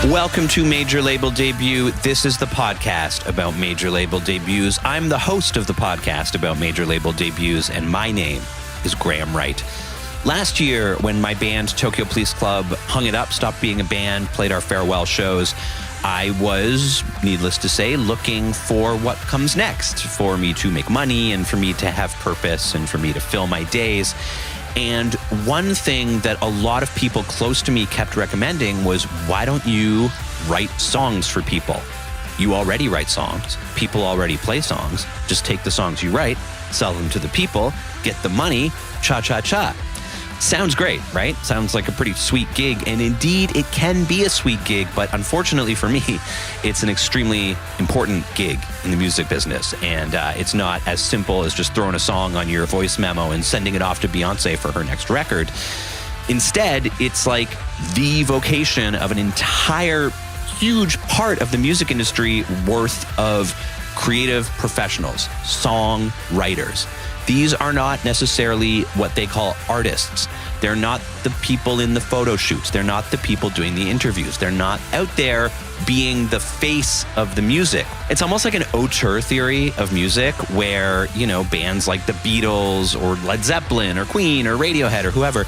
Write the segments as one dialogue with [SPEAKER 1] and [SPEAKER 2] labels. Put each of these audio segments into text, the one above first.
[SPEAKER 1] Welcome to Major Label Debut. This is the podcast about major label debuts. I'm the host of the podcast about major label debuts, and my name is Graham Wright. Last year, when my band Tokyo Police Club hung it up, stopped being a band, played our farewell shows, I was, needless to say, looking for what comes next, for me to make money and for me to have purpose and for me to fill my days. And one thing that a lot of people close to me kept recommending was, why don't you write songs for people? You already write songs. People already play songs. Just take the songs you write, sell them to the people, get the money, cha-cha-cha. Sounds great, right? Sounds like a pretty sweet gig. And indeed, it can be a sweet gig. But unfortunately for me, it's an extremely important gig in the music business. And it's not as simple as just throwing a song on your voice memo and sending it off to Beyonce for her next record. Instead, it's like the vocation of an entire huge part of the music industry worth of creative professionals, songwriters. These are not necessarily what they call artists. They're not the people in the photo shoots. They're not the people doing the interviews. They're not out there being the face of the music. It's almost like an auteur theory of music where, you know, bands like the Beatles or Led Zeppelin or Queen or Radiohead or whoever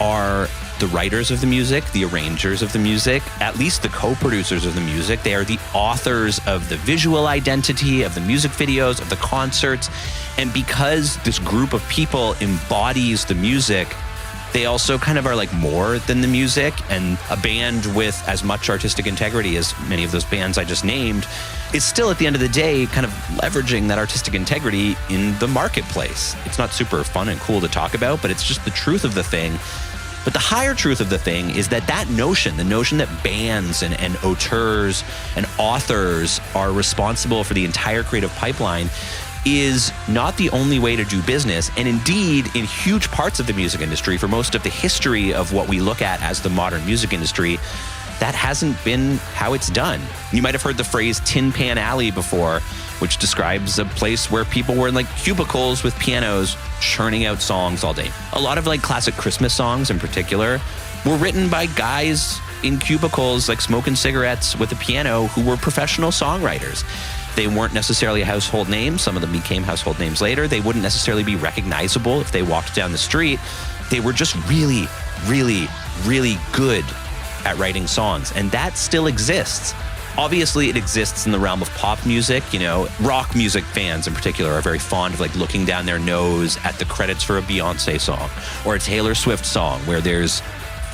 [SPEAKER 1] are the writers of the music, the arrangers of the music, at least the co-producers of the music. They are the authors of the visual identity, of the music videos, of the concerts. And because this group of people embodies the music, they also kind of are like more than the music. And a band with as much artistic integrity as many of those bands I just named is still, at the end of the day, kind of leveraging that artistic integrity in the marketplace. It's not super fun and cool to talk about, but it's just the truth of the thing. But the higher truth of the thing is that notion, the notion that bands and auteurs and authors are responsible for the entire creative pipeline, is not the only way to do business. And indeed, in huge parts of the music industry, for most of the history of what we look at as the modern music industry, that hasn't been how it's done. You might have heard the phrase Tin Pan Alley before, which describes a place where people were in like cubicles with pianos churning out songs all day. A lot of like classic Christmas songs in particular were written by guys in cubicles, like smoking cigarettes with a piano, who were professional songwriters. They weren't necessarily a household name. Some of them became household names later. They wouldn't necessarily be recognizable if they walked down the street. They were just really, really, really good at writing songs. And that still exists. Obviously, it exists in the realm of pop music. You know, rock music fans in particular are very fond of like looking down their nose at the credits for a Beyonce song or a Taylor Swift song where there's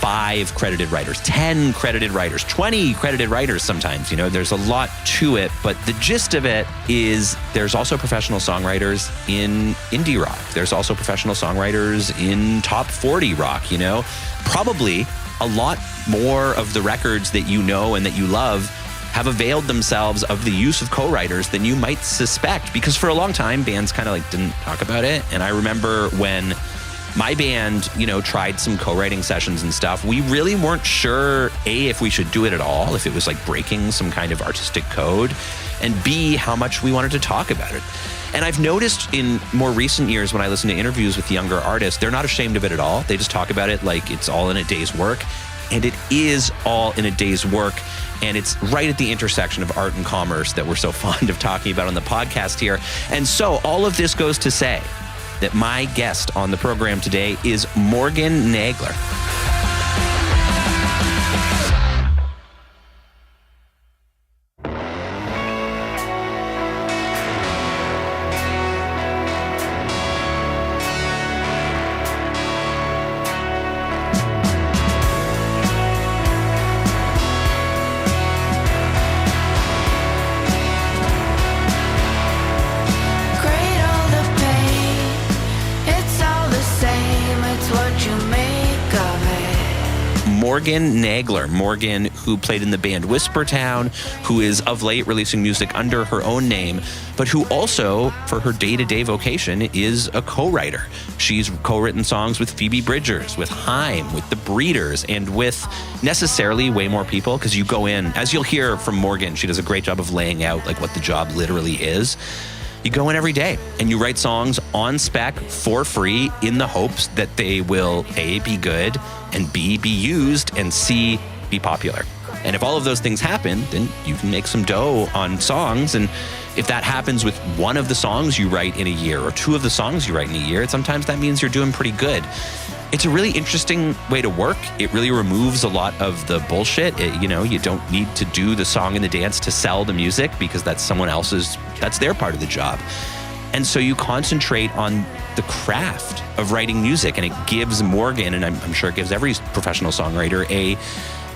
[SPEAKER 1] 5 credited writers, 10 credited writers, 20 credited writers sometimes. You know, there's a lot to it, but the gist of it is there's also professional songwriters in indie rock. There's also professional songwriters in top 40 rock, you know. Probably a lot more of the records that you know and that you love have availed themselves of the use of co-writers than you might suspect, because for a long time, bands kind of like didn't talk about it. And I remember when my band, you know, tried some co-writing sessions and stuff, we really weren't sure, A, if we should do it at all, if it was like breaking some kind of artistic code, and B, how much we wanted to talk about it. And I've noticed in more recent years when I listen to interviews with younger artists, they're not ashamed of it at all. They just talk about it like it's all in a day's work. And it is all in a day's work. And it's right at the intersection of art and commerce that we're so fond of talking about on the podcast here. And so all of this goes to say that my guest on the program today is Morgan Nagler. Morgan Nagler. Morgan, who played in the band Whispertown, who is of late releasing music under her own name, but who also, for her day-to-day vocation, is a co-writer. She's co-written songs with Phoebe Bridgers, with Haim, with the Breeders, and with necessarily way more people, because you go in, as you'll hear from Morgan, she does a great job of laying out like what the job literally is. You go in every day and you write songs on spec for free in the hopes that they will A, be good, and B, be used, and C, be popular. And if all of those things happen, then you can make some dough on songs. And if that happens with one of the songs you write in a year or two of the songs you write in a year, sometimes that means you're doing pretty good. It's a really interesting way to work. It really removes a lot of the bullshit. You don't need to do the song and the dance to sell the music because that's that's their part of the job. And so you concentrate on the craft of writing music, and it gives Morgan, and I'm sure it gives every professional songwriter, a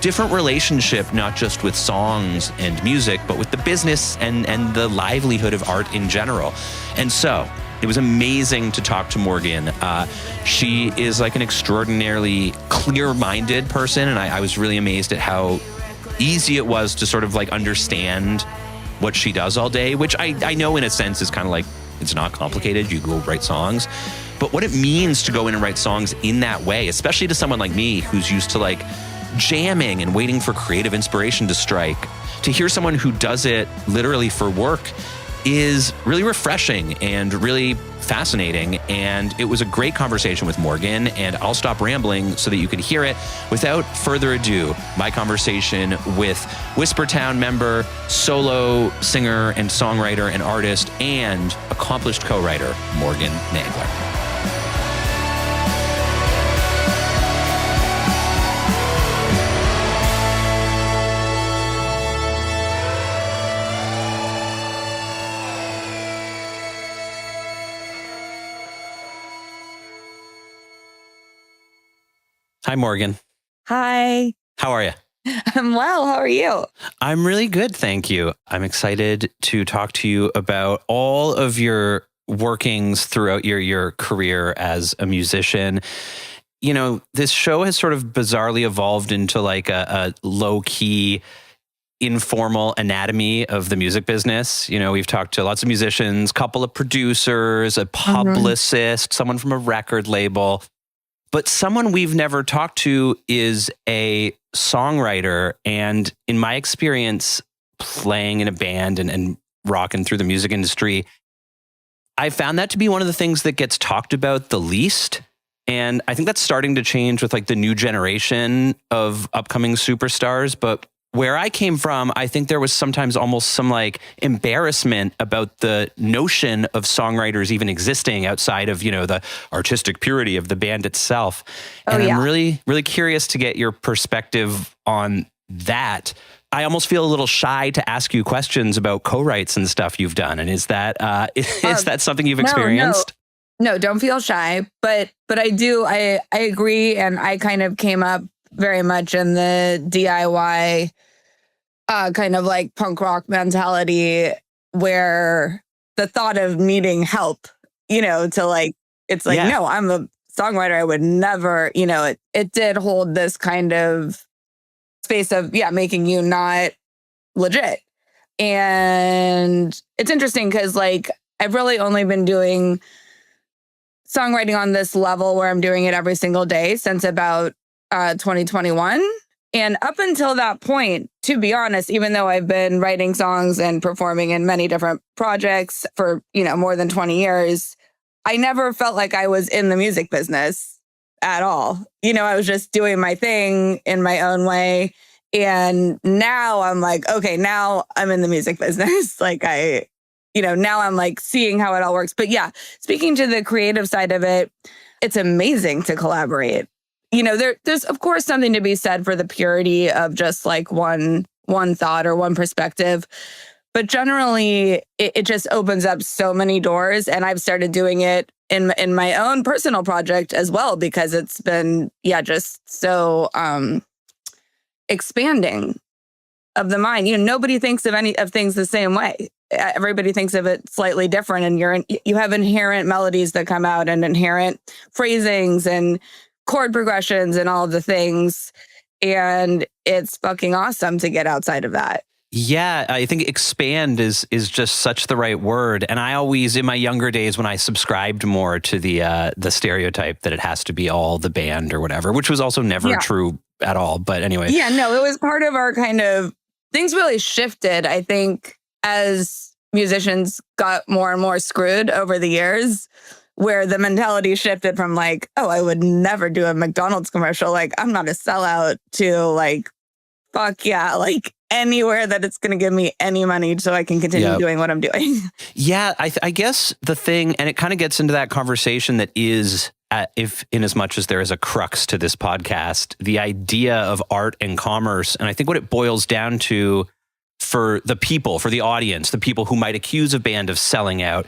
[SPEAKER 1] different relationship, not just with songs and music, but with the business and the livelihood of art in general. And so it was amazing to talk to Morgan. She is like an extraordinarily clear-minded person, and I was really amazed at how easy it was to sort of like understand what she does all day, which I know in a sense is kind of like, it's not complicated. You go write songs. But what it means to go in and write songs in that way, especially to someone like me who's used to like jamming and waiting for creative inspiration to strike, to hear someone who does it literally for work is really refreshing and really fascinating. And it was a great conversation with Morgan, and I'll stop rambling so that you can hear it. Without further ado, my conversation with Whispertown member, solo singer and songwriter and artist, and accomplished co-writer, Morgan Nagler. Hi, Morgan.
[SPEAKER 2] Hi.
[SPEAKER 1] How are you?
[SPEAKER 2] I'm well. How are you?
[SPEAKER 1] I'm really good, thank you. I'm excited to talk to you about all of your workings throughout your career as a musician. You know, this show has sort of bizarrely evolved into like a low-key, informal anatomy of the music business. You know, we've talked to lots of musicians, couple of producers, a publicist, someone from a record label. But someone we've never talked to is a songwriter. And in my experience, playing in a band and rocking through the music industry, I found that to be one of the things that gets talked about the least. And I think that's starting to change with like the new generation of upcoming superstars. But where I came from, I think there was sometimes almost some like embarrassment about the notion of songwriters even existing outside of, the artistic purity of the band itself. And I'm really, really curious to get your perspective on that. I almost feel a little shy to ask you questions about co-writes and stuff you've done. And is that something you've experienced?
[SPEAKER 2] No, don't feel shy. But I agree. And I kind of came up very much in the DIY kind of like punk rock mentality, where the thought of needing help, to like, it's like, no, I'm a songwriter. I would never, it did hold this kind of space of, making you not legit. And it's interesting because like, I've really only been doing songwriting on this level where I'm doing it every single day since about 2021. And up until that point, to be honest, even though I've been writing songs and performing in many different projects for, more than 20 years, I never felt like I was in the music business at all. I was just doing my thing in my own way. And now I'm like, okay, now I'm in the music business. Like now I'm like seeing how it all works. But yeah, speaking to the creative side of it, it's amazing to collaborate. There's of course something to be said for the purity of just like one thought or one perspective. But generally, it just opens up so many doors. And I've started doing it in my own personal project as well, because it's been, just so expanding of the mind. Nobody thinks of any of things the same way. Everybody thinks of it slightly different. And you have inherent melodies that come out and inherent phrasings and chord progressions and all the things. And it's fucking awesome to get outside of that.
[SPEAKER 1] Yeah, I think expand is just such the right word. And I always, in my younger days, when I subscribed more to the stereotype that it has to be all the band or whatever, which was also never true at all. But anyway.
[SPEAKER 2] Yeah, no, it was part of our kind of, things really shifted, I think, as musicians got more and more screwed over the years, where the mentality shifted from like, oh, I would never do a McDonald's commercial. Like, I'm not a sellout, to like, fuck yeah. Like anywhere that it's going to give me any money so I can continue doing what I'm doing.
[SPEAKER 1] Yeah, I guess the thing, and it kind of gets into that conversation that is, if in as much as there is a crux to this podcast, the idea of art and commerce. And I think what it boils down to for the people, for the audience, the people who might accuse a band of selling out,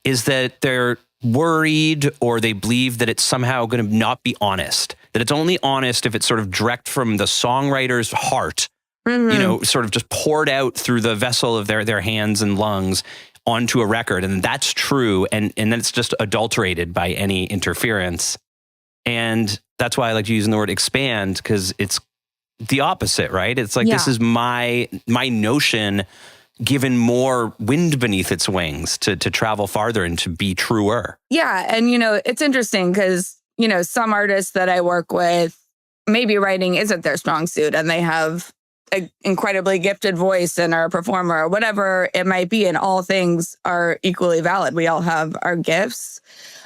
[SPEAKER 1] is that they're worried or they believe that it's somehow going to not be honest, that it's only honest if it's sort of direct from the songwriter's heart, sort of just poured out through the vessel of their hands and lungs onto a record. And that's true. And then it's just adulterated by any interference. And that's why I like using the word expand, because it's the opposite, right? It's like, this is my notion given more wind beneath its wings to travel farther and to be truer.
[SPEAKER 2] Yeah. And, it's interesting because, some artists that I work with, maybe writing isn't their strong suit and they have an incredibly gifted voice and are a performer or whatever it might be. And all things are equally valid. We all have our gifts.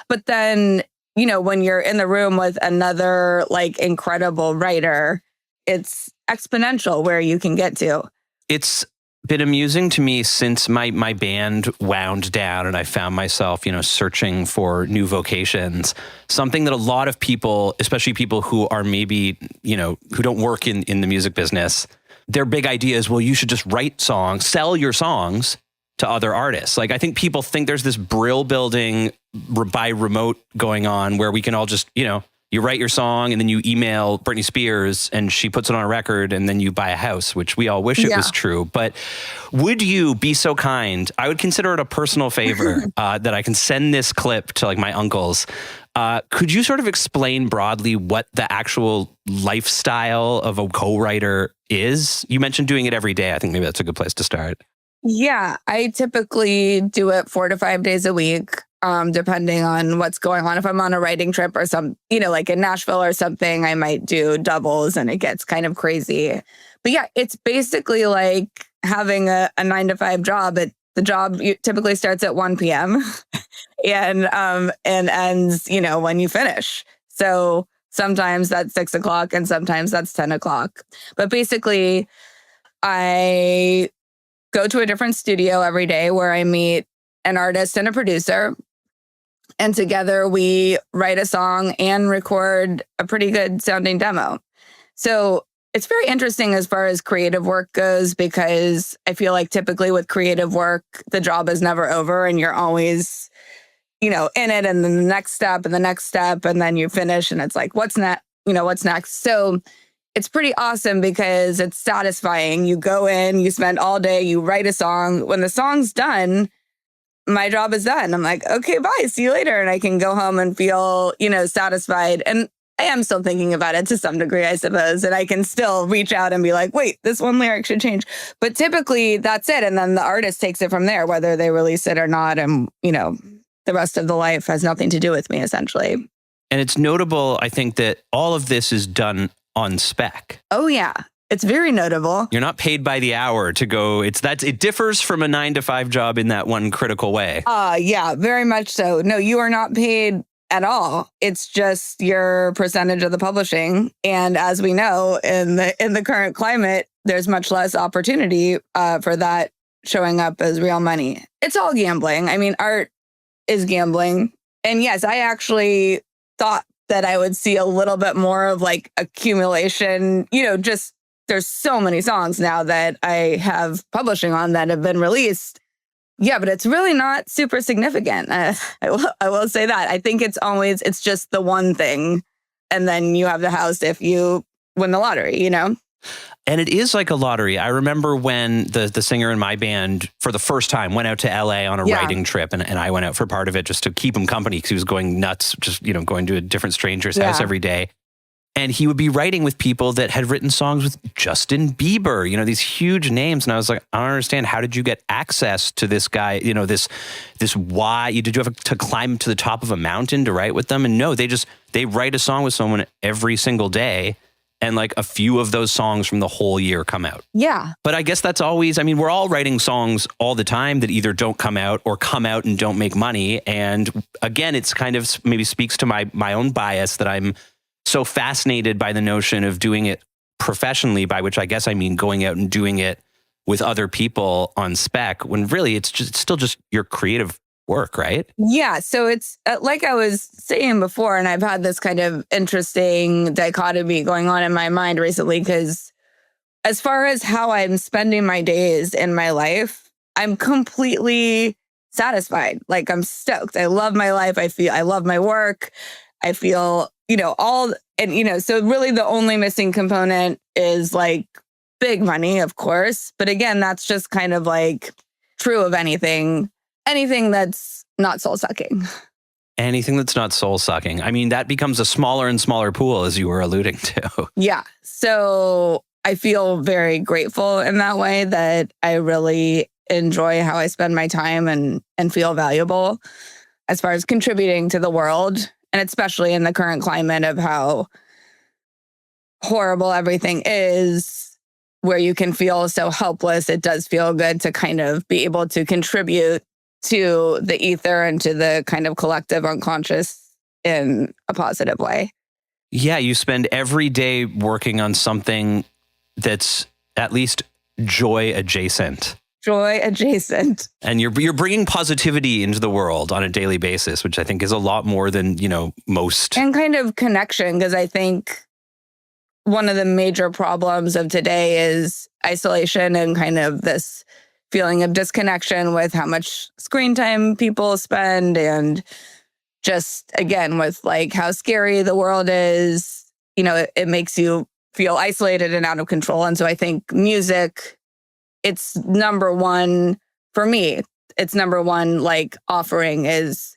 [SPEAKER 2] But then, when you're in the room with another like incredible writer, it's exponential where you can get to.
[SPEAKER 1] It's been amusing to me since my band wound down and I found myself, searching for new vocations. Something that a lot of people, especially people who are maybe, who don't work in the music business, their big idea is, well, you should just write songs, sell your songs to other artists. Like, I think people think there's this brill building by remote going on where we can all just, you write your song and then you email Britney Spears and she puts it on a record and then you buy a house, which we all wish it was true. But would you be so kind? I would consider it a personal favor that I can send this clip to like my uncles. Could you sort of explain broadly what the actual lifestyle of a co-writer is? You mentioned doing it every day. I think maybe that's a good place to start.
[SPEAKER 2] Yeah, I typically do it 4 to 5 days a week. Depending on what's going on. If I'm on a writing trip or like in Nashville or something, I might do doubles and it gets kind of crazy. But yeah, it's basically like having a 9 to 5 job. The job typically starts at 1 p.m. and ends, when you finish. So sometimes that's 6 o'clock and sometimes that's 10 o'clock. But basically, I go to a different studio every day where I meet an artist and a producer. And together we write a song and record a pretty good sounding demo. So it's very interesting as far as creative work goes, because I feel like typically with creative work, the job is never over and you're always, in it, and then the next step and the next step, and then you finish and it's like, what's next? What's next? So it's pretty awesome because it's satisfying. You go in, you spend all day, you write a song. When the song's done, my job is done. I'm like, okay, bye, see you later. And I can go home and feel, satisfied. And I am still thinking about it to some degree, I suppose. And I can still reach out and be like, wait, this one lyric should change. But typically that's it. And then the artist takes it from there, whether they release it or not. And, the rest of the life has nothing to do with me, essentially.
[SPEAKER 1] And it's notable, I think, that all of this is done on spec.
[SPEAKER 2] Oh, yeah. It's very notable.
[SPEAKER 1] You're not paid by the hour to go. It differs from a 9 to 5 job in that one critical way.
[SPEAKER 2] Yeah, very much so. No, you are not paid at all. It's just your percentage of the publishing. And as we know, in the current climate, there's much less opportunity for that showing up as real money. It's all gambling. I mean, art is gambling. And yes, I actually thought that I would see a little bit more of like accumulation, just there's so many songs now that I have publishing on that have been released. Yeah, but it's really not super significant. I will say that. I think it's just the one thing. And then you have the house if you win the lottery,
[SPEAKER 1] And it is like a lottery. I remember when the singer in my band for the first time went out to LA on a writing trip, and I went out for part of it just to keep him company because he was going nuts, just, going to a different stranger's house every day. And he would be writing with people that had written songs with Justin Bieber, these huge names. And I was like, I don't understand. How did you get access to this guy? This why? Did you have to climb to the top of a mountain to write with them? And no, they write a song with someone every single day. And like a few of those songs from the whole year come out.
[SPEAKER 2] Yeah.
[SPEAKER 1] But I guess that's always, we're all writing songs all the time that either don't come out or come out and don't make money. And again, it's kind of maybe speaks to my own bias that I'm so fascinated by the notion of doing it professionally, by which I guess I mean going out and doing it with other people on spec, when really it's still just your creative work, right?
[SPEAKER 2] Yeah. So it's like I was saying before, and I've had this kind of interesting dichotomy going on in my mind recently, because as far as how I'm spending my days in my life, I'm completely satisfied. Like, I'm stoked. I love my life. I love my work. I feel, so really the only missing component is like big money, of course. But again, that's just kind of like true of anything that's not soul sucking.
[SPEAKER 1] Anything that's not soul sucking. I mean, that becomes a smaller and smaller pool, as you were alluding to.
[SPEAKER 2] Yeah. So I feel very grateful in that way, that I really enjoy how I spend my time and feel valuable as far as contributing to the world. And especially in the current climate of how horrible everything is, where you can feel so helpless, it does feel good to kind of be able to contribute to the ether and to the kind of collective unconscious in a positive way.
[SPEAKER 1] Yeah, you spend every day working on something that's at least joy adjacent.
[SPEAKER 2] Joy adjacent.
[SPEAKER 1] And you're bringing positivity into the world on a daily basis, which I think is a lot more than, most.
[SPEAKER 2] And kind of connection, because I think one of the major problems of today is isolation and kind of this feeling of disconnection with how much screen time people spend, and just, again, with like how scary the world is, it makes you feel isolated and out of control. And so I think music, it's number one for me. It's number one, like, offering is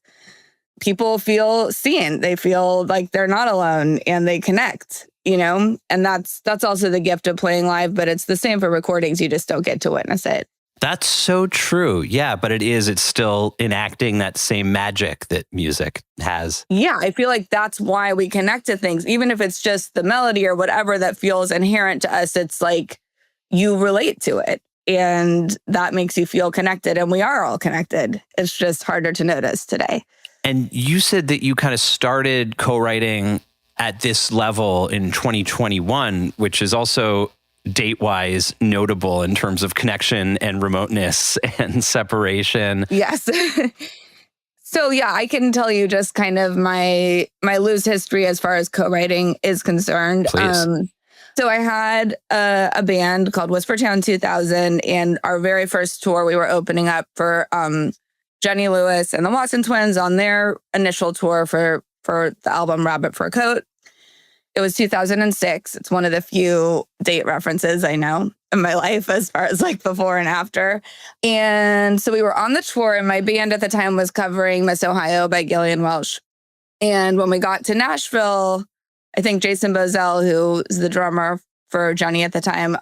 [SPEAKER 2] people feel seen. They feel like they're not alone and they connect, and that's also the gift of playing live, but it's the same for recordings. You just don't get to witness it.
[SPEAKER 1] That's so true. Yeah, but it's still enacting that same magic that music has.
[SPEAKER 2] Yeah, I feel like that's why we connect to things. Even if it's just the melody or whatever that feels inherent to us, it's like you relate to it. And that makes you feel connected. And we are all connected. It's just harder to notice today.
[SPEAKER 1] And you said that you kind of started co-writing at this level in 2021, which is also date-wise notable in terms of connection and remoteness and separation.
[SPEAKER 2] Yes. So yeah, I can tell you just kind of my loose history as far as co-writing is concerned.
[SPEAKER 1] Please.
[SPEAKER 2] So I had a band called Whispertown 2000, and our very first tour, we were opening up for Jenny Lewis and the Watson Twins on their initial tour for the album Rabbit for a Coat. It was 2006. It's one of the few date references I know in my life as far as like before and after. And so we were on the tour, and my band at the time was covering Miss Ohio by Gillian Welch. And when we got to Nashville, I think Jason Bozell, who is the drummer for Johnny at the time,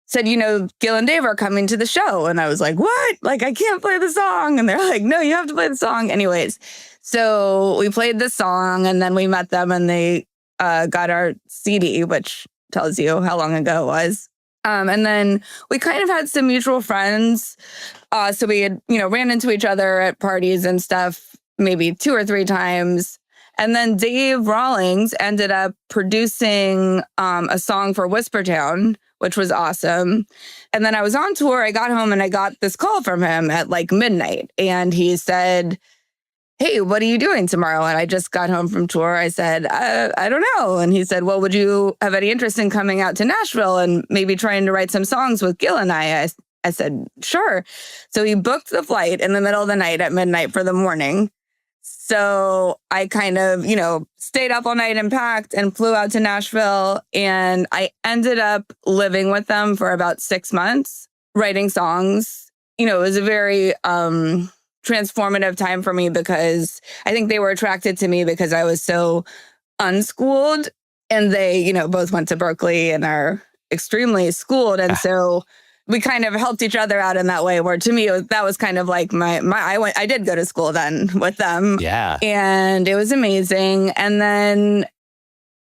[SPEAKER 2] said, Gil and Dave are coming to the show. And I was like, what? Like, I can't play the song. And they're like, no, you have to play the song. Anyways, so we played the song, and then we met them, and they got our CD, which tells you how long ago it was. And then we kind of had some mutual friends. So we had, ran into each other at parties and stuff, maybe 2 or 3 times. And then Dave Rawlings ended up producing a song for Whispertown, which was awesome. And then I was on tour. I got home and I got this call from him at like midnight. And he said, hey, what are you doing tomorrow? And I just got home from tour. I said, I don't know. And he said, well, would you have any interest in coming out to Nashville and maybe trying to write some songs with Gil and I said, sure. So he booked the flight in the middle of the night at midnight for the morning. So I kind of, stayed up all night and packed and flew out to Nashville. And I ended up living with them for about 6 months, writing songs. It was a very transformative time for me, because I think they were attracted to me because I was so unschooled, and they, both went to Berkeley and are extremely schooled. And so we kind of helped each other out in that way, where to me, that was kind of like I did go to school then with them.
[SPEAKER 1] Yeah.
[SPEAKER 2] And it was amazing. And then,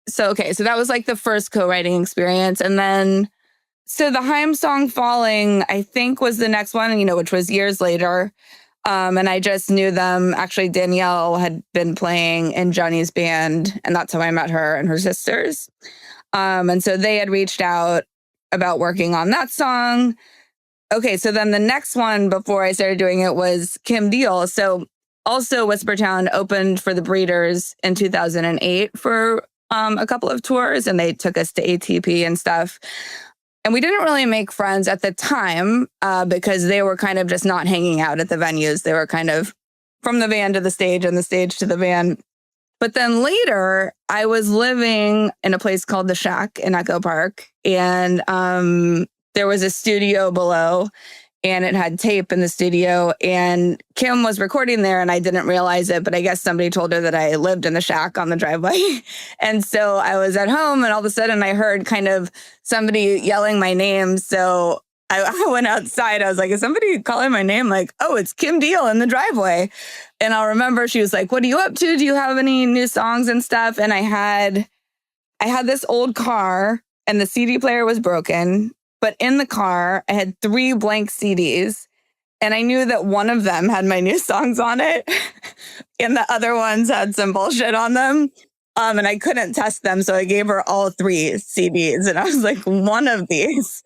[SPEAKER 2] so that was like the first co-writing experience. And then, so the Haim song Falling, I think, was the next one, which was years later. And I just knew them. Actually, Danielle had been playing in Johnny's band, and that's how I met her and her sisters. And so they had reached out about working on that song. Okay, so then the next one before I started doing it was Kim Deal. So also Whispertown opened for the Breeders in 2008 for a couple of tours, and they took us to ATP and stuff. And we didn't really make friends at the time because they were kind of just not hanging out at the venues. They were kind of from the van to the stage and the stage to the van. But then later, I was living in a place called The Shack in Echo Park, and there was a studio below, and it had tape in the studio, and Kim was recording there, and I didn't realize it, but I guess somebody told her that I lived in the shack on the driveway. And so I was at home, and all of a sudden I heard kind of somebody yelling my name. So I went outside. I was like, is somebody calling my name? Like, oh, it's Kim Deal in the driveway. And I'll remember she was like, what are you up to? Do you have any new songs and stuff? And I had this old car, and the CD player was broken. But in the car, I had 3 blank CDs, and I knew that one of them had my new songs on it, and the other ones had some bullshit on them. And I couldn't test them, so I gave her all 3 CDs, and I was like, one of these.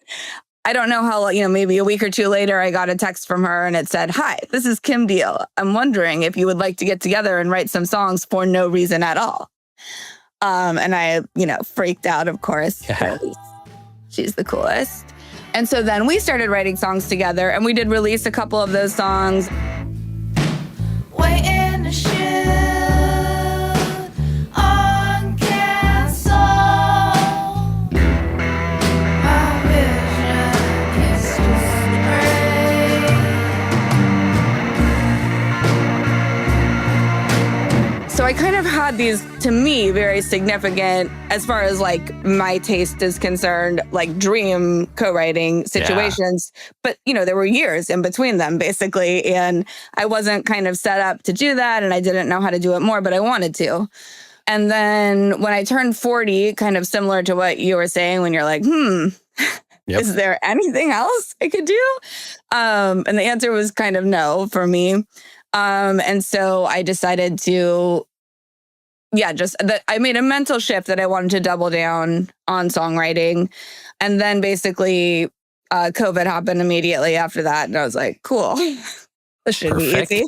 [SPEAKER 2] I don't know how, maybe a week or 2 later, I got a text from her, and it said, hi, this is Kim Deal. I'm wondering if you would like to get together and write some songs for no reason at all. And I, freaked out, of course.
[SPEAKER 1] Yeah.
[SPEAKER 2] She's the coolest. And so then we started writing songs together, and we did release a couple of those songs. Waiting to shoot on cancel. My vision is just gray. So I kind of had these, to me, very significant, as far as like my taste is concerned, like dream co-writing situations. Yeah. But, there were years in between them, basically. And I wasn't kind of set up to do that. And I didn't know how to do it more, but I wanted to. And then when I turned 40, kind of similar to what you were saying, when you're like, yep. Is there anything else I could do? And the answer was kind of no for me. And so I decided to, I made a mental shift that I wanted to double down on songwriting. And then basically COVID happened immediately after that. And I was like, cool, this should be easy.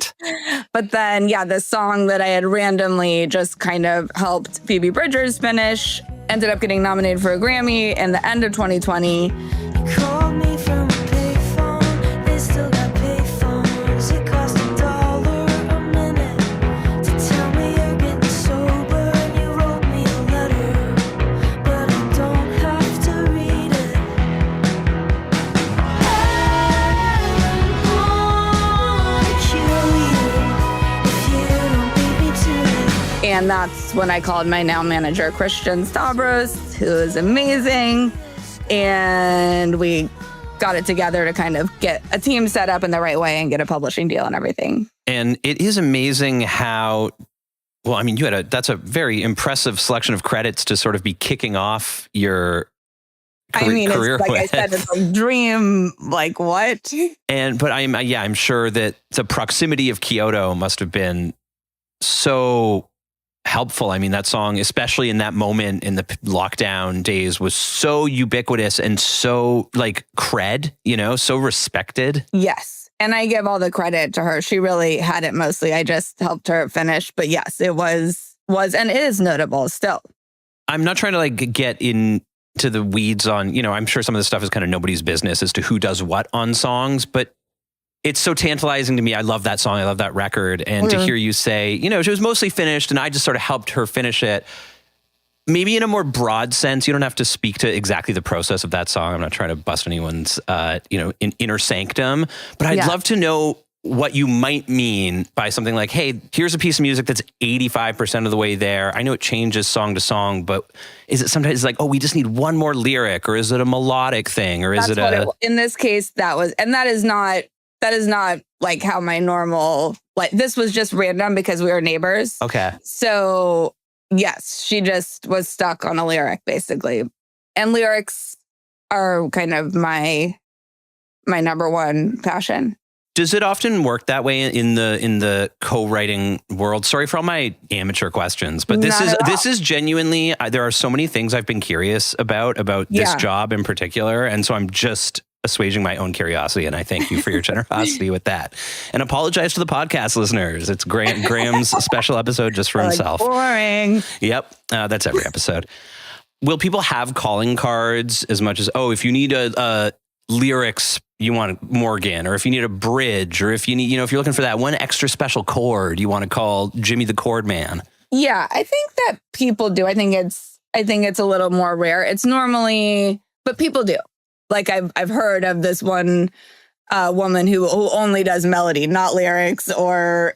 [SPEAKER 2] But then, the song that I had randomly just kind of helped Phoebe Bridgers finish ended up getting nominated for a Grammy in the end of 2020. You called me from a payphone. They still got payphones. It cost $1 a minute to tell me you're getting sober, and you wrote me a letter, but I don't have to read it. I wanna kill you if you don't beat me to it. And that's when I called my now manager, Christian Stavros, who is amazing. And we got it together to kind of get a team set up in the right way and get a publishing deal and everything.
[SPEAKER 1] And it is amazing how, that's a very impressive selection of credits to sort of be kicking off your career
[SPEAKER 2] it's, like
[SPEAKER 1] with.
[SPEAKER 2] I said, it's a dream, like what?
[SPEAKER 1] But I'm sure that the proximity of Kyoto must have been so helpful. That song, especially in that moment in the lockdown days, was so ubiquitous and so like cred, so respected.
[SPEAKER 2] Yes. And I give all the credit to her. She really had it mostly. I just helped her finish. But yes, it was and is notable still.
[SPEAKER 1] I'm not trying to like get into the weeds on, I'm sure some of this stuff is kind of nobody's business as to who does what on songs, but it's so tantalizing to me. I love that song. I love that record. And to hear you say, she was mostly finished and I just sort of helped her finish it. Maybe in a more broad sense, you don't have to speak to exactly the process of that song. I'm not trying to bust anyone's, inner sanctum, but I'd love to know what you might mean by something like, hey, here's a piece of music that's 85% of the way there. I know it changes song to song, but is it sometimes like, oh, we just need one more lyric, or is it a melodic thing, or is
[SPEAKER 2] in this case, that is not like how my normal, like this was just random because we were neighbors.
[SPEAKER 1] Okay.
[SPEAKER 2] So yes, she just was stuck on a lyric basically. And lyrics are kind of my number one passion.
[SPEAKER 1] Does it often work that way in the co-writing world? Sorry for all my amateur questions, but this is genuinely, there are so many things I've been curious about this job in particular. And so I'm just assuaging my own curiosity. And I thank you for your generosity with that. And apologize to the podcast listeners. It's Graham's special episode just for himself.
[SPEAKER 2] Boring.
[SPEAKER 1] Yep. That's every episode. Will people have calling cards as much as, if you need a lyrics, you want Morgan, or if you need a bridge, or if you need, if you're looking for that one extra special chord, you want to call Jimmy the Chord Man?
[SPEAKER 2] Yeah, I think that people do. I think it's a little more rare. It's normally, but people do. Like I've heard of this one woman who only does melody, not lyrics, or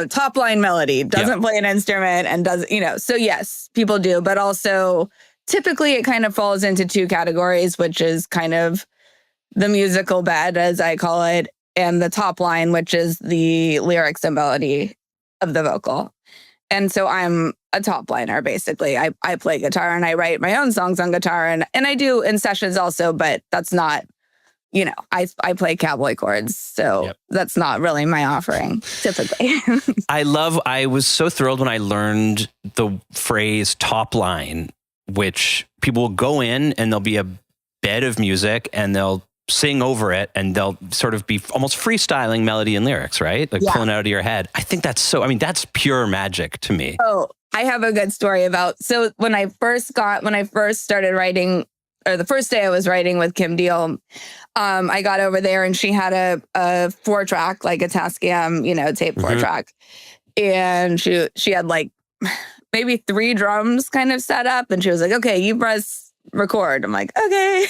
[SPEAKER 2] top line melody, doesn't play an instrument and does, so yes, people do. But also typically it kind of falls into two categories, which is kind of the musical bed, as I call it, and the top line, which is the lyrics and melody of the vocal. And so I'm a top liner, basically. I play guitar and I write my own songs on guitar, and I do in sessions also, but that's not, I play cowboy chords. So that's not really my offering, typically.
[SPEAKER 1] I was so thrilled when I learned the phrase top line, which people will go in and there'll be a bed of music and they'll sing over it, and they'll sort of be almost freestyling melody and lyrics, right? Like pulling out of your head. I think that's that's pure magic to me.
[SPEAKER 2] Oh, I have a good story so when I first started writing, or the first day I was writing with Kim Deal, I got over there and she had a 4-track, like a Tascam, tape 4-track. And she had like maybe 3 drums kind of set up, and she was like, okay, you press record. I'm like, okay.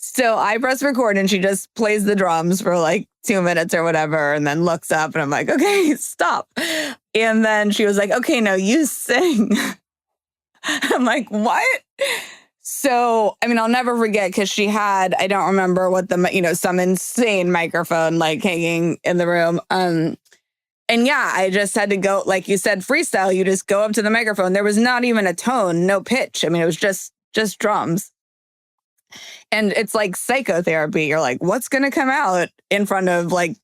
[SPEAKER 2] So I press record and she just plays the drums for like 2 minutes or whatever, and then looks up and I'm like, okay, stop. And then she was like, okay, now you sing. I'm like, what? So, I'll never forget, because she had, I don't remember what some insane microphone like hanging in the room. And I just had to go, like you said, freestyle. You just go up to the microphone. There was not even a tone, no pitch. It was just drums. And it's like psychotherapy. You're like, what's going to come out in front of like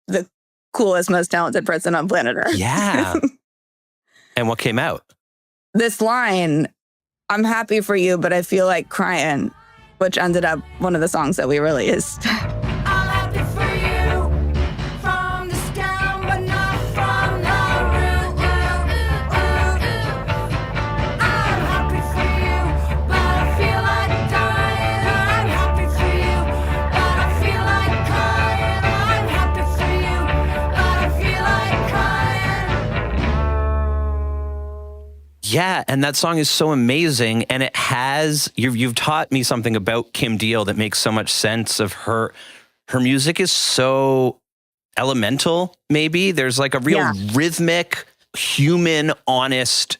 [SPEAKER 2] the coolest, most talented person on planet Earth?
[SPEAKER 1] Yeah. And what came out?
[SPEAKER 2] This line, I'm happy for you, but I feel like crying, which ended up one of the songs that we released.
[SPEAKER 1] Yeah, and that song is so amazing, and it has you've taught me something about Kim Deal that makes so much sense. Of her music is so elemental. Maybe there's like a real rhythmic, human, honest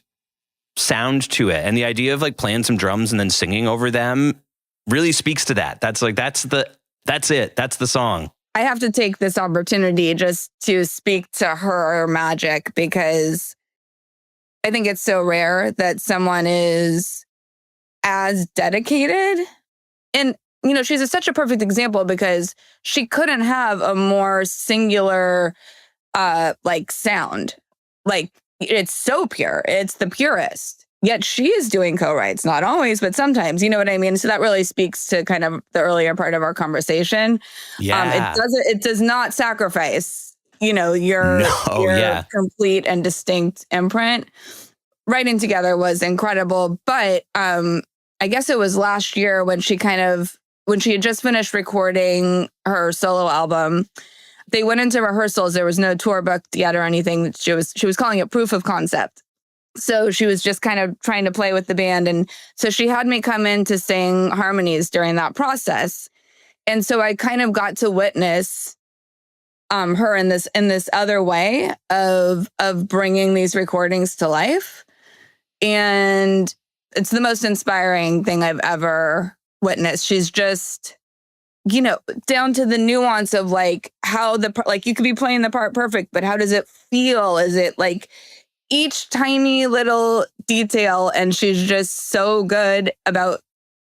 [SPEAKER 1] sound to it, and the idea of like playing some drums and then singing over them really speaks to that. That's it. That's the song.
[SPEAKER 2] I have to take this opportunity just to speak to her magic, because I think it's so rare that someone is as dedicated. And, she's such a perfect example, because she couldn't have a more singular, sound. Like, it's so pure. It's the purest. Yet she is doing co-writes, not always, but sometimes, you know what I mean? So that really speaks to kind of the earlier part of our conversation.
[SPEAKER 1] Yeah.
[SPEAKER 2] It does not sacrifice your complete and distinct imprint. Writing together was incredible, but I guess it was last year when she had just finished recording her solo album. They went into rehearsals. There was no tour booked yet or anything. She was calling it proof of concept. So she was just kind of trying to play with the band, and so she had me come in to sing harmonies during that process. And so I kind of got to witness her in this other way of bringing these recordings to life. And it's the most inspiring thing I've ever witnessed. She's just, down to the nuance of like how you could be playing the part perfect, but how does it feel? Is it like each tiny little detail? And she's just so good about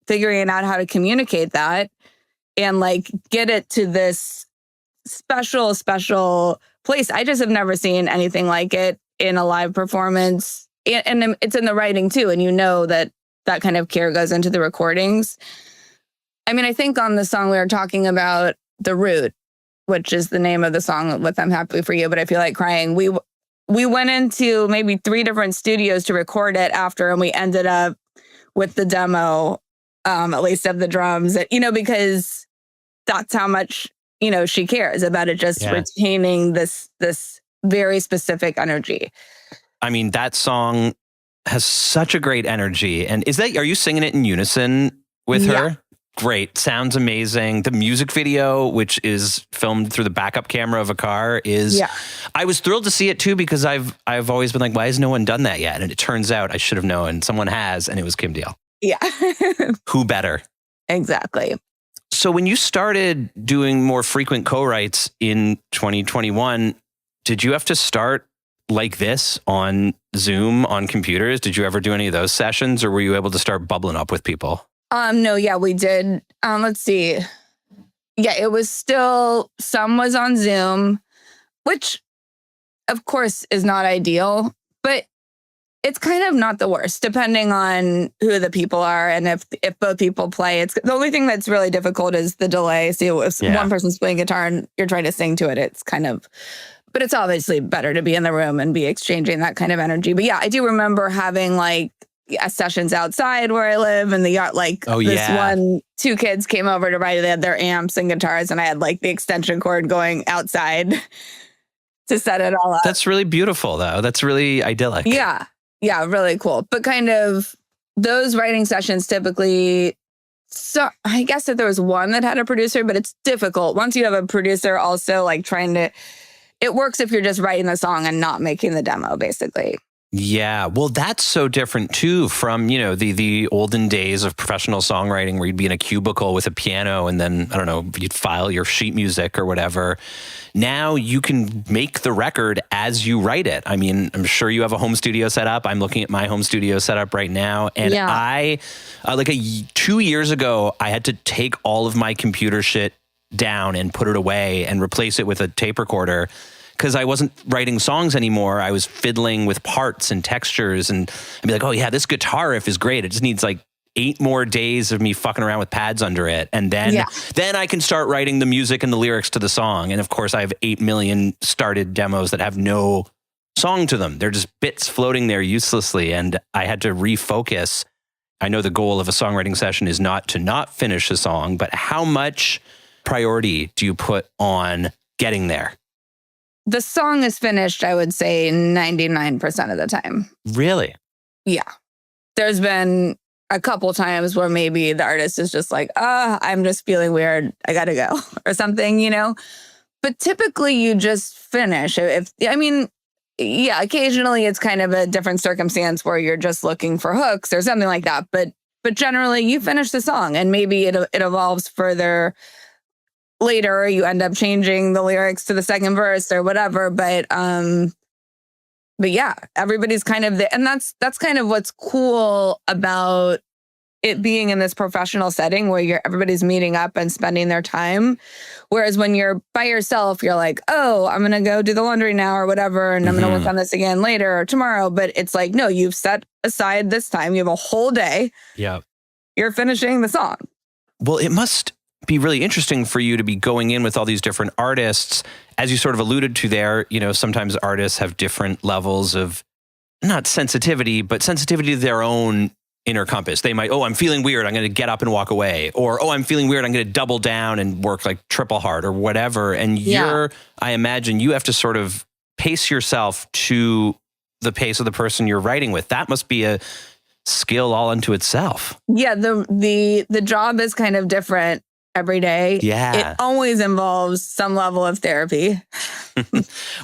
[SPEAKER 2] figuring out how to communicate that and like get it to this special place. I just have never seen anything like it in a live performance. And it's in the writing too. And you know that kind of care goes into the recordings. I mean, I think on the song we were talking about The Root, which is the name of the song with I'm Happy For You, but I Feel Like Crying. We went into maybe 3 different studios to record it after, and we ended up with the demo, at least of the drums, because that's how much, she cares about it, just retaining this very specific energy.
[SPEAKER 1] I mean, that song has such a great energy. And are you singing it in unison with her? Great. Sounds amazing. The music video, which is filmed through the backup camera of a car, I was thrilled to see it too, because I've always been like, why has no one done that yet? And it turns out I should have known. Someone has, and it was Kim Deal.
[SPEAKER 2] Yeah.
[SPEAKER 1] Who better?
[SPEAKER 2] Exactly.
[SPEAKER 1] So when you started doing more frequent co-writes in 2021, did you have to start like this on Zoom, on computers? Did you ever do any of those sessions, or were you able to start bubbling up with people?
[SPEAKER 2] No, yeah, we did. Let's see. Yeah, it was still, some was on Zoom, which of course is not ideal, but it's kind of not the worst, depending on who the people are. And if both people play, it's the only thing that's really difficult is the delay. So if one person's playing guitar and you're trying to sing to it, it's kind of, but it's obviously better to be in the room and be exchanging that kind of energy. But yeah, I do remember having sessions outside where I live in the yard. Two kids came over to write. They had their amps and guitars, and I had the extension cord going outside to set it all up.
[SPEAKER 1] That's really beautiful, though. That's really idyllic.
[SPEAKER 2] Yeah. Yeah, really cool. But kind of those writing sessions typically, so I guess that there was one that had a producer, but it's difficult. Once you have a producer, also trying to, it works if you're just writing the song and not making the demo, basically.
[SPEAKER 1] Yeah, well, that's so different too from, the olden days of professional songwriting where you'd be in a cubicle with a piano and then, I don't know, you'd file your sheet music or whatever. Now you can make the record as you write it. I mean, I'm sure you have a home studio set up. I'm looking at my home studio set up right now. And I, 2 years ago, I had to take all of my computer shit down and put it away and replace it with a tape recorder, because I wasn't writing songs anymore. I was fiddling with parts and textures, and I'd be like, oh yeah, this guitar riff is great. It just needs 8 more days of me fucking around with pads under it. And then I can start writing the music and the lyrics to the song. And of course I have 8 million started demos that have no song to them. They're just bits floating there uselessly. And I had to refocus. I know the goal of a songwriting session is not to not finish a song, but how much priority do you put on getting there?
[SPEAKER 2] The song is finished, I would say 99% of the time.
[SPEAKER 1] Really?
[SPEAKER 2] Yeah. There's been a couple times where maybe the artist is just I'm just feeling weird, I gotta go, or something, But typically you just finish. Occasionally it's kind of a different circumstance where you're just looking for hooks or something like that. But generally you finish the song, and maybe it evolves further later, you end up changing the lyrics to the second verse or whatever. But yeah, everybody's kind of there. And that's kind of what's cool about it being in this professional setting where everybody's meeting up and spending their time. Whereas when you're by yourself, you're like, oh, I'm going to go do the laundry now or whatever, and I'm going to work on this again later or tomorrow. But it's no, you've set aside this time. You have a whole day.
[SPEAKER 1] Yeah.
[SPEAKER 2] You're finishing the song.
[SPEAKER 1] Well, it must be really interesting for you to be going in with all these different artists. As you sort of alluded to there, sometimes artists have different levels of not sensitivity, but sensitivity to their own inner compass. They might, I'm feeling weird, I'm going to get up and walk away. Or, I'm feeling weird, I'm going to double down and work triple hard or whatever. And I imagine you have to sort of pace yourself to the pace of the person you're writing with. That must be a skill all unto itself. Yeah,
[SPEAKER 2] the job is kind of different every day.
[SPEAKER 1] Yeah.
[SPEAKER 2] It always involves some level of therapy.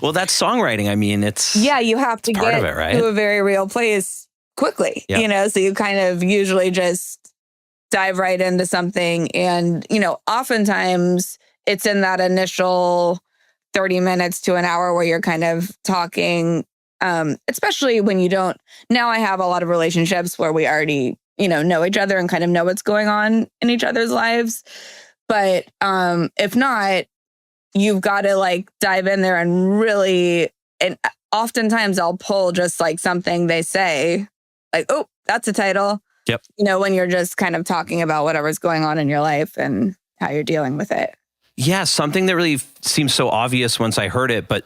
[SPEAKER 1] Well, that's songwriting. I mean, it's
[SPEAKER 2] you have to get
[SPEAKER 1] it, right?
[SPEAKER 2] to a very real place quickly, so you kind of usually just dive right into something. And, oftentimes it's in that initial 30 minutes to an hour where you're kind of talking, especially when you don't. Now I have a lot of relationships where we already know each other and kind of know what's going on in each other's lives. But if not, you've got to like dive in there and really, and oftentimes I'll pull just like something they say, like, oh, that's a title.
[SPEAKER 1] Yep.
[SPEAKER 2] When you're just kind of talking about whatever's going on in your life and how you're dealing with it.
[SPEAKER 1] Yeah, something that really seems so obvious once I heard it, but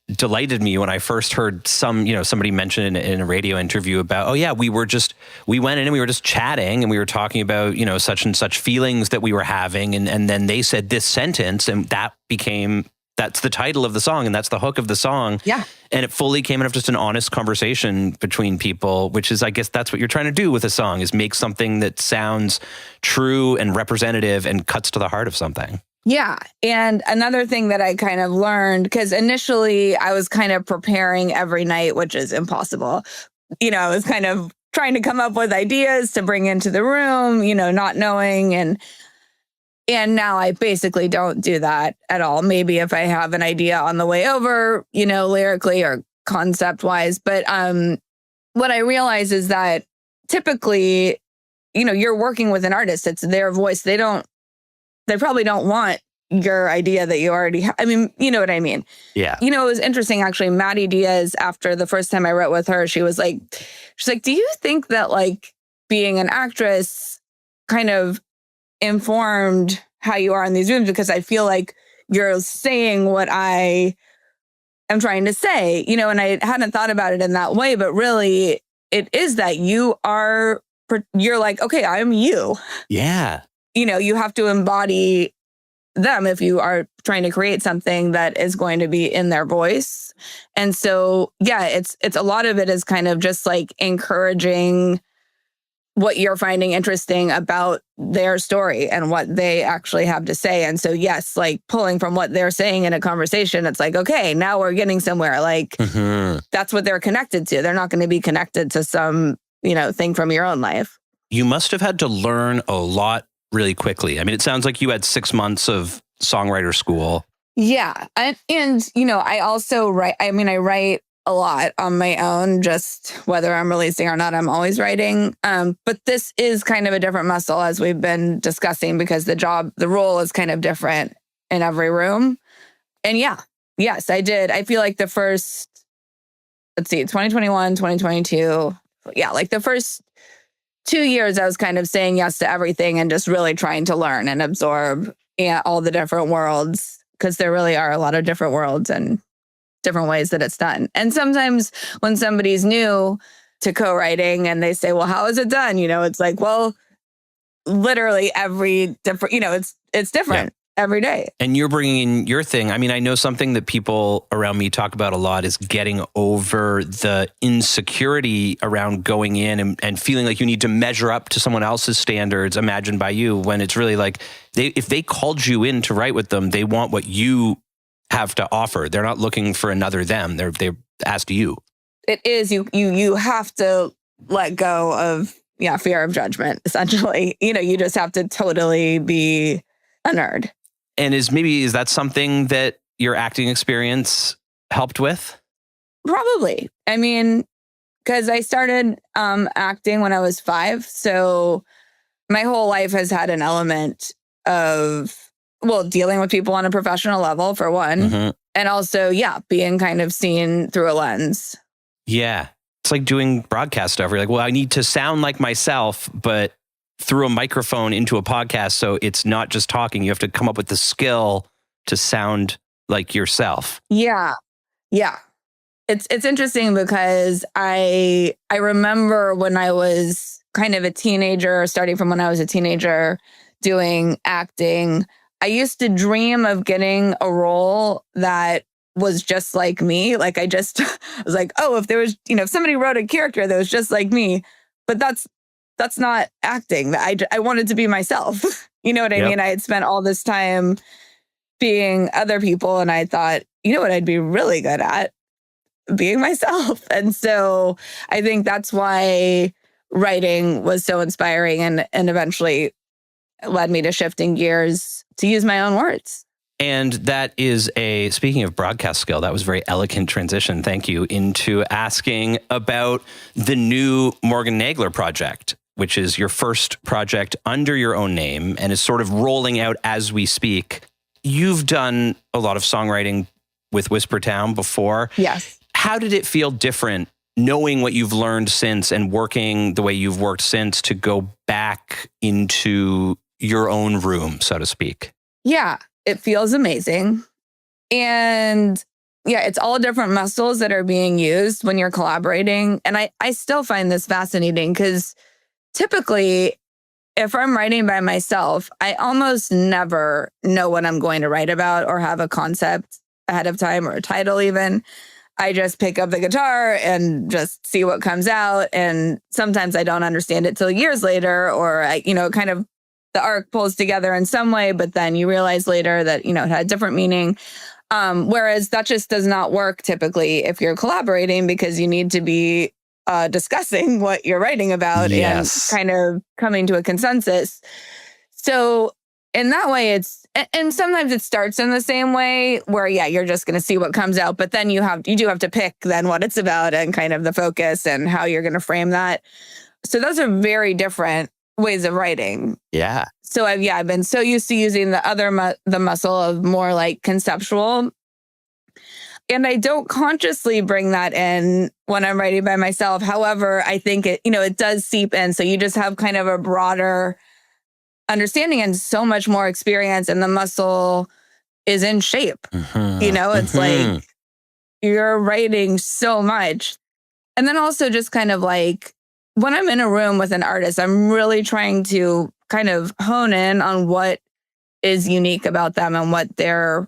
[SPEAKER 1] delighted me when I first heard somebody mention in a radio interview about, oh yeah, we went in and we were just chatting and we were talking about, such and such feelings that we were having. And then they said this sentence and that's the title of the song and that's the hook of the song.
[SPEAKER 2] Yeah.
[SPEAKER 1] And it fully came out of just an honest conversation between people, which is, I guess that's what you're trying to do with a song, is make something that sounds true and representative and cuts to the heart of something.
[SPEAKER 2] Yeah. And another thing that I kind of learned, because initially I was kind of preparing every night, which is impossible. I was kind of trying to come up with ideas to bring into the room, not knowing. And now I basically don't do that at all. Maybe if I have an idea on the way over, lyrically or concept wise. But what I realize is that typically, you're working with an artist. It's their voice. They probably don't want your idea that you already have. I mean, you know what I mean?
[SPEAKER 1] Yeah.
[SPEAKER 2] It was interesting, actually. Maddie Diaz, after the first time I wrote with her, she's like, do you think that like being an actress kind of informed how you are in these rooms? Because I feel like you're saying what I am trying to say, and I hadn't thought about it in that way, but really it is that you're like, okay, I'm you.
[SPEAKER 1] Yeah.
[SPEAKER 2] You have to embody them if you are trying to create something that is going to be in their voice. And so, yeah, it's a lot of it is kind of just like encouraging what you're finding interesting about their story and what they actually have to say. And so, yes, like pulling from what they're saying in a conversation, it's like, okay, now we're getting somewhere. Like that's what they're connected to. They're not going to be connected to some, thing from your own life.
[SPEAKER 1] You must have had to learn a lot really quickly. I mean, it sounds like you had 6 months of songwriter school.
[SPEAKER 2] Yeah. And I also write. I mean, I write a lot on my own, just whether I'm releasing or not, I'm always writing. But this is kind of a different muscle, as we've been discussing, because the role is kind of different in every room. And yes, I did. I feel like the first, 2021, 2022. Yeah, like the first 2 years, I was kind of saying yes to everything and just really trying to learn and absorb all the different worlds, because there really are a lot of different worlds and different ways that it's done. And sometimes when somebody's new to co-writing and they say, well, how is it done? It's like, well, literally every different, it's different every day.
[SPEAKER 1] And you're bringing in your thing. I mean, I know something that people around me talk about a lot is getting over the insecurity around going in and feeling like you need to measure up to someone else's standards imagined by you, when it's really like, if they called you in to write with them, they want what you have to offer. They're not looking for another them. They're asked you.
[SPEAKER 2] It is, you have to let go of, fear of judgment, essentially. You just have to totally be a nerd.
[SPEAKER 1] And is that something that your acting experience helped with?
[SPEAKER 2] Probably. I mean, because I started acting when I was 5. So my whole life has had an element of, dealing with people on a professional level, for one. Mm-hmm. And also, being kind of seen through a lens.
[SPEAKER 1] Yeah. It's like doing broadcast stuff. You're like, well, I need to sound like myself, but through a microphone into a podcast. So it's not just talking. You have to come up with the skill to sound like yourself.
[SPEAKER 2] Yeah. Yeah. It's interesting because I remember when I was kind of a teenager, starting from when I was a teenager doing acting, I used to dream of getting a role that was just like me. Like I was like, oh, if there was, if somebody wrote a character that was just like me, but that's not acting. I wanted to be myself. You know what I mean? I had spent all this time being other people, and I thought, you know what I'd be really good at? Being myself. And so I think that's why writing was so inspiring and eventually led me to shifting gears to use my own words.
[SPEAKER 1] And that is speaking of broadcast skill, that was a very elegant transition. Thank you. Into asking about the new Morgan Nagler project, which is your first project under your own name and is sort of rolling out as we speak. you've done a lot of songwriting with Whispertown before.
[SPEAKER 2] Yes.
[SPEAKER 1] How did it feel different knowing what you've learned since and working the way you've worked since to go back into your own room, so to speak?
[SPEAKER 2] Yeah, it feels amazing. And yeah, it's all different muscles that are being used when you're collaborating. And I still find this fascinating because typically, if I'm writing by myself, I almost never know what I'm going to write about or have a concept ahead of time or a title even. I just pick up the guitar and just see what comes out. And sometimes I don't understand it till years later, or kind of the arc pulls together in some way, but then you realize later that, it had a different meaning. Whereas that just does not work typically if you're collaborating, because you need to be discussing what you're writing about and kind of coming to a consensus. So in that way, and sometimes it starts in the same way where, you're just going to see what comes out, but then you do have to pick then what it's about and kind of the focus and how you're going to frame that. So those are very different ways of writing.
[SPEAKER 1] Yeah.
[SPEAKER 2] So I've been so used to using the muscle of more like conceptual. And I don't consciously bring that in when I'm writing by myself. However, I think it does seep in. So you just have kind of a broader understanding and so much more experience, and the muscle is in shape. It's like you're writing so much. And then also just kind of like when I'm in a room with an artist, I'm really trying to kind of hone in on what is unique about them and what their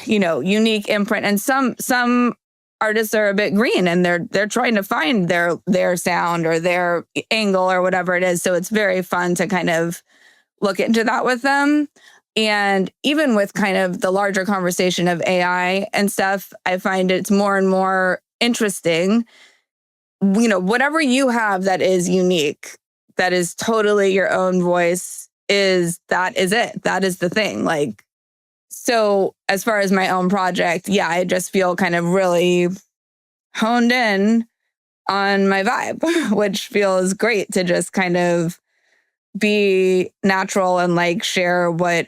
[SPEAKER 2] unique imprint. And some artists are a bit green and they're trying to find their sound or their angle or whatever it is. So it's very fun to kind of look into that with them. And even with kind of the larger conversation of AI and stuff, I find it's more and more interesting. Whatever you have that is unique, that is totally your own voice, that is it. That is the thing. Like, so as far as my own project, I just feel kind of really honed in on my vibe, which feels great to just kind of be natural and like share what,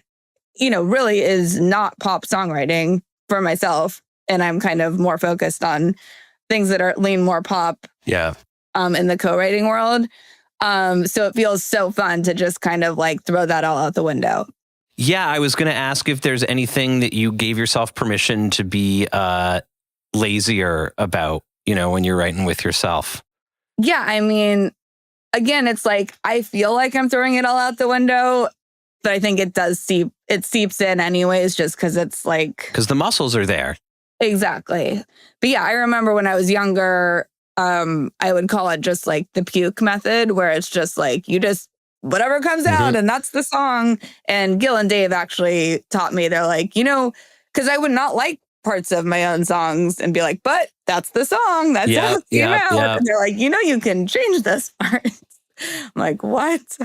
[SPEAKER 2] really is not pop songwriting for myself. And I'm kind of more focused on things that lean more pop.
[SPEAKER 1] Yeah.
[SPEAKER 2] In the co-writing world. So it feels so fun to just kind of like throw that all out the window.
[SPEAKER 1] Yeah, I was going to ask if there's anything that you gave yourself permission to be lazier about, when you're writing with yourself.
[SPEAKER 2] Yeah, I mean, again, it's like I feel like I'm throwing it all out the window, but I think it seeps in anyways, just because it's like...
[SPEAKER 1] Because the muscles are there.
[SPEAKER 2] Exactly. But yeah, I remember when I was younger, I would call it just like the puke method, where it's just like you just whatever comes out and that's the song. And Gil and Dave actually taught me, they're like, because I would not like parts of my own songs and be like, but that's the song. That's how it came out. And they're like, you can change this part. I'm like, what?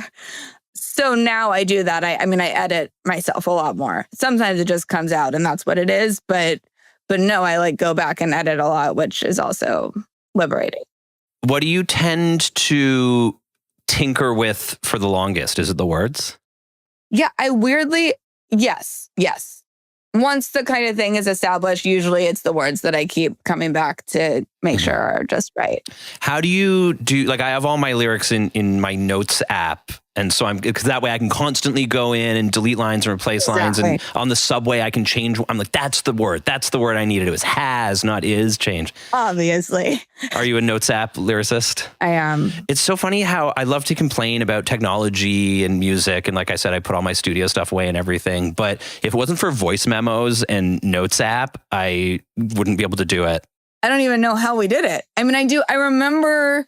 [SPEAKER 2] So now I do that. I mean, I edit myself a lot more. Sometimes it just comes out and that's what it is. But no, I like go back and edit a lot, which is also liberating.
[SPEAKER 1] What do you tend to tinker with for the longest? Is it the words?
[SPEAKER 2] Yeah, yes. Once the kind of thing is established, usually it's the words that I keep coming back to make sure are just right.
[SPEAKER 1] How do you do, like I have all my lyrics in my notes app. And so because that way I can constantly go in and delete lines and replace lines. And on the subway, I can change. I'm like, that's the word I needed. It was has, not is change.
[SPEAKER 2] Obviously.
[SPEAKER 1] Are you a notes app lyricist?
[SPEAKER 2] I am.
[SPEAKER 1] It's so funny how I love to complain about technology and music. And like I said, I put all my studio stuff away and everything. But if it wasn't for voice memos and notes app, I wouldn't be able to do it.
[SPEAKER 2] I don't even know how we did it. I mean, I remember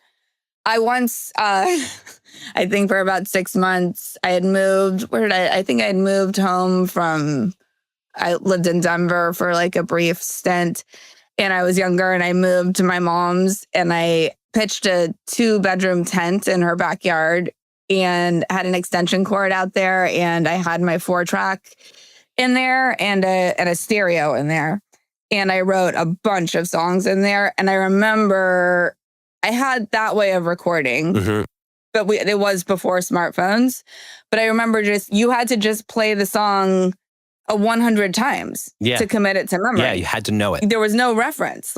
[SPEAKER 2] I once, I think for about 6 months, I had moved. I think I had moved home I lived in Denver for like a brief stint, and I was younger, and I moved to my mom's, and I pitched a 2-bedroom tent in her backyard and had an extension cord out there, and I had my 4-track in there and a stereo in there. And I wrote a bunch of songs in there. And I remember I had that way of recording, but it was before smartphones. But I remember you had to just play the song a 100 times to commit it to memory.
[SPEAKER 1] Yeah, you had to know it.
[SPEAKER 2] There was no reference,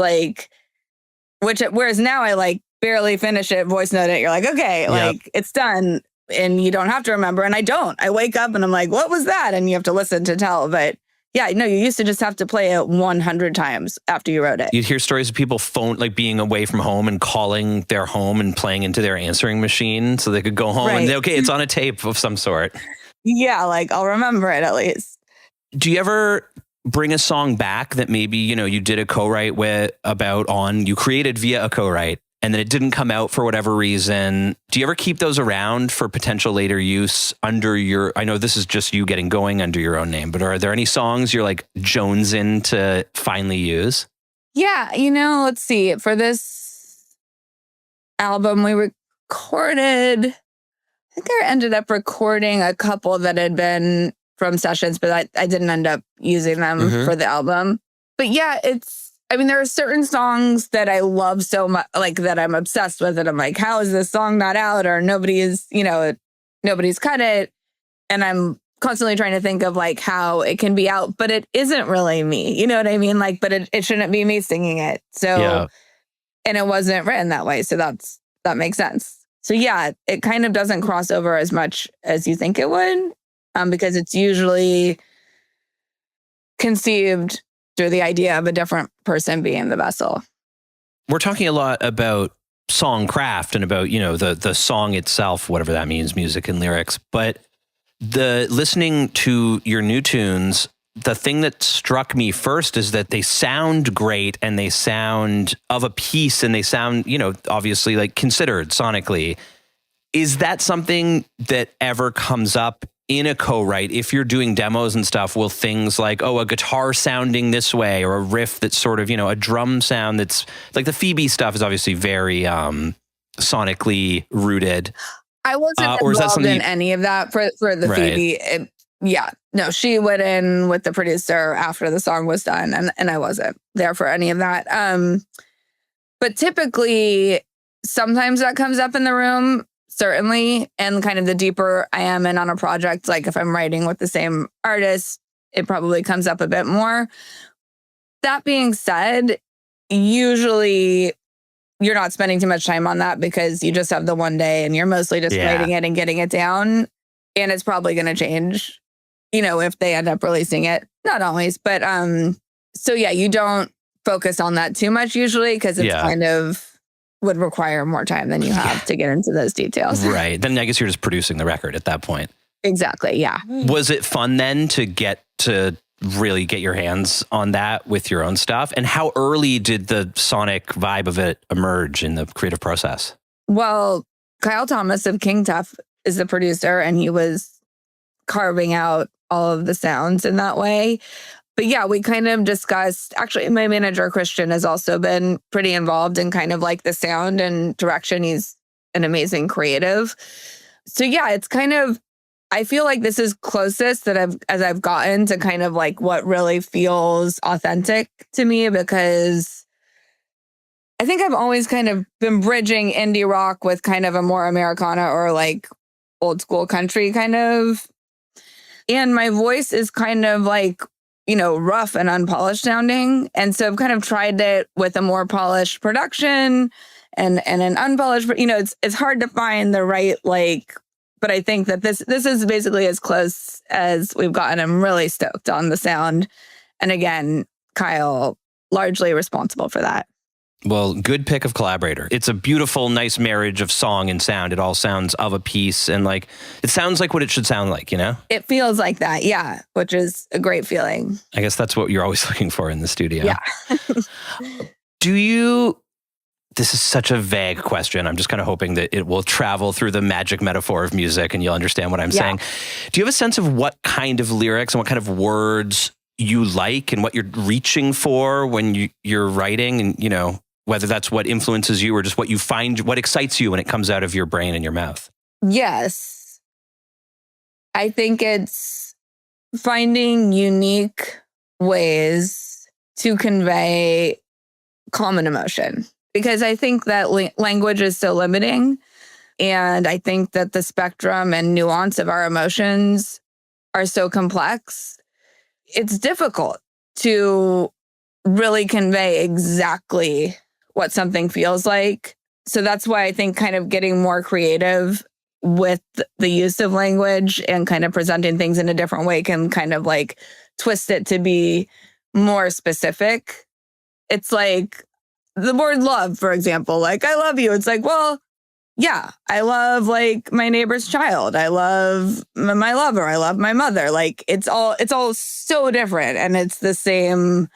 [SPEAKER 2] whereas now I like barely finish it, voice note it. You're like, okay, like it's done and you don't have to remember. And I don't. I wake up and I'm like, what was that? And you have to listen to tell. But yeah, no, you used to just have to play it 100 times after you wrote it.
[SPEAKER 1] You'd hear stories of people being away from home and calling their home and playing into their answering machine so they could go home and okay, it's on a tape of some sort.
[SPEAKER 2] Yeah, like I'll remember it at least.
[SPEAKER 1] Do you ever bring a song back that maybe, you did a co-write you created via a co-write and then it didn't come out for whatever reason? Do you ever keep those around for potential later use I know this is just you getting going under your own name, but are there any songs you're like jonesing to finally use?
[SPEAKER 2] Yeah, let's see. For this album, we recorded, I think I ended up recording a couple that had been from sessions, but I didn't end up using them for the album. But yeah, there are certain songs that I love so much, like that I'm obsessed with, and I'm like, how is this song not out? Or nobody's cut it. And I'm constantly trying to think of like how it can be out, but it isn't really me. You know what I mean? Like, but it shouldn't be me singing it. So, and it wasn't written that way. So that makes sense. So yeah, it kind of doesn't cross over as much as you think it would. Because it's usually conceived through the idea of a different person being the vessel.
[SPEAKER 1] We're talking a lot about songcraft and about, the song itself, whatever that means, music and lyrics. But listening to your new tunes, the thing that struck me first is that they sound great and they sound of a piece and they sound, obviously like considered sonically. Is that something that ever comes up in a co-write? If you're doing demos and stuff, will things like, a guitar sounding this way or a riff that's sort of, a drum sound that's like the Phoebe stuff is obviously very sonically rooted.
[SPEAKER 2] I wasn't involved in any of that for the Phoebe. No, she went in with the producer after the song was done and I wasn't there for any of that. But typically, sometimes that comes up in the room. Certainly. And kind of the deeper I am in on a project, like if I'm writing with the same artist, it probably comes up a bit more. That being said, usually you're not spending too much time on that because you just have the one day and you're mostly just writing it and getting it down. And it's probably going to change, if they end up releasing it. Not always, but so yeah, you don't focus on that too much usually because it's kind of would require more time than you have to get into those details.
[SPEAKER 1] Right. Then I guess you're just producing the record at that point.
[SPEAKER 2] Exactly. Yeah.
[SPEAKER 1] Was it fun then to really get your hands on that with your own stuff? And how early did the sonic vibe of it emerge in the creative process?
[SPEAKER 2] Well, Kyle Thomas of King Tuff is the producer and he was carving out all of the sounds in that way. But yeah, we kind of discussed, actually, my manager, Christian, has also been pretty involved in kind of like the sound and direction. He's an amazing creative. So yeah, it's kind of, I feel like this is closest that I've gotten to kind of like what really feels authentic to me, because I think I've always kind of been bridging indie rock with kind of a more Americana or like old school country kind of. And my voice is kind of like, rough and unpolished sounding. And so I've kind of tried it with a more polished production and an unpolished, it's hard to find the right, but I think that this is basically as close as we've gotten. I'm really stoked on the sound. And again, Kyle, largely responsible for that.
[SPEAKER 1] Well, good pick of collaborator. It's a beautiful, nice marriage of song and sound. It all sounds of a piece and it sounds like what it should sound like, It
[SPEAKER 2] feels like that, yeah, which is a great feeling.
[SPEAKER 1] I guess that's what you're always looking for in the studio.
[SPEAKER 2] Yeah.
[SPEAKER 1] This is such a vague question. I'm just kind of hoping that it will travel through the magic metaphor of music and you'll understand what I'm saying. Do you have a sense of what kind of lyrics and what kind of words you like and what you're reaching for when you're writing and, whether that's what influences you or just what you find, what excites you when it comes out of your brain and your mouth?
[SPEAKER 2] Yes. I think it's finding unique ways to convey common emotion, because I think that language is so limiting. And I think that the spectrum and nuance of our emotions are so complex. it's difficult to really convey exactly what something feels like. So that's why I think kind of getting more creative with the use of language and kind of presenting things in a different way can kind of like twist it to be more specific. It's like the word love, for example, like I love you. It's like, well, yeah, I love like my neighbor's child. I love my lover. I love my mother. Like it's all so different and it's the same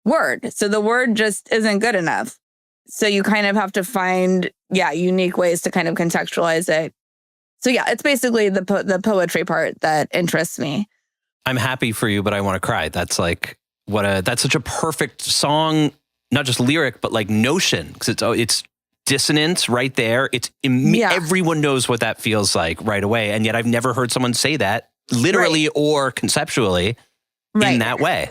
[SPEAKER 2] word. So the word just isn't good enough. So you kind of have to find, unique ways to kind of contextualize it. So yeah, it's basically the poetry part that interests me.
[SPEAKER 1] I'm happy for you, but I want to cry. That's like that's such a perfect song, not just lyric, but like notion, because it's dissonance right there. Everyone knows what that feels like right away, and yet I've never heard someone say that literally or conceptually in that way.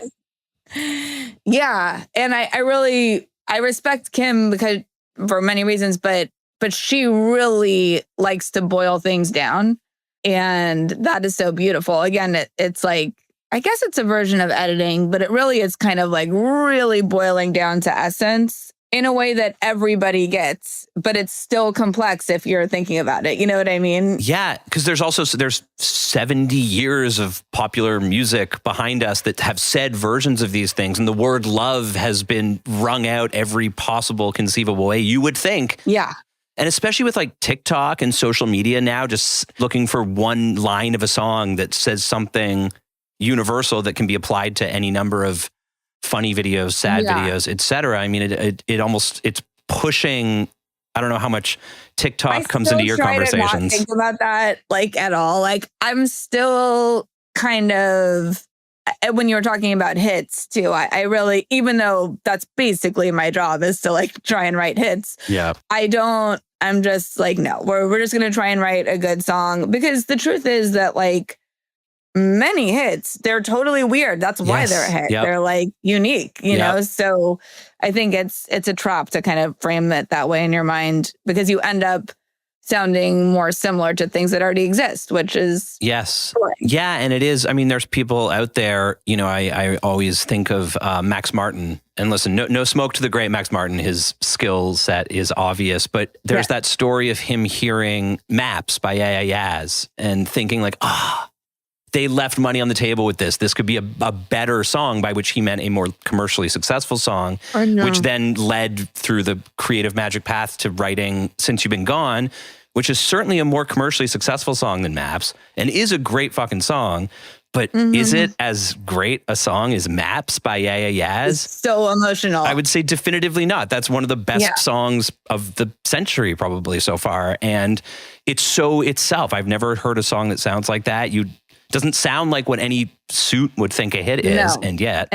[SPEAKER 2] Yeah, and I respect Kim because for many reasons, but she really likes to boil things down. And that is so beautiful. Again, it's like, I guess it's a version of editing, but it really is kind of like really boiling down to essence in a way that everybody gets, but it's still complex if you're thinking about it. You know what I mean?
[SPEAKER 1] Yeah, because there's 70 years of popular music behind us that have said versions of these things. And the word love has been wrung out every possible conceivable way, you would think.
[SPEAKER 2] Yeah.
[SPEAKER 1] And especially with like TikTok and social media now, just looking for one line of a song that says something universal that can be applied to any number of funny videos, sad videos, etc. I mean, it's pushing. I don't know how much TikTok comes into your conversations.
[SPEAKER 2] I not think about that like at all. Like I'm still kind of, when you were talking about hits too, I really, even though that's basically my job is to like try and write hits.
[SPEAKER 1] Yeah.
[SPEAKER 2] I'm just like, no, we're just going to try and write a good song, because the truth is that like many hits, they're totally weird. That's why they're a hit. Yep. They're like unique, you know? So I think it's a trap to kind of frame it that way in your mind, because you end up sounding more similar to things that already exist, which is boring.
[SPEAKER 1] Yeah, and it is. I mean, there's people out there, you know, I always think of Max Martin, and listen, no smoke to the great Max Martin. His skill set is obvious, but there's that story of him hearing Maps by Yaz and thinking like, they left money on the table with this. This could be a better song, by which he meant a more commercially successful song, which then led through the creative magic path to writing Since You've Been Gone, which is certainly a more commercially successful song than Maps and is a great fucking song. But is it as great a song as Maps by Yaz?
[SPEAKER 2] It's so emotional.
[SPEAKER 1] I would say definitively not. That's one of the best songs of the century probably so far. And it's so itself. I've never heard a song that sounds like that. Doesn't sound like what any suit would think a hit is, and yet,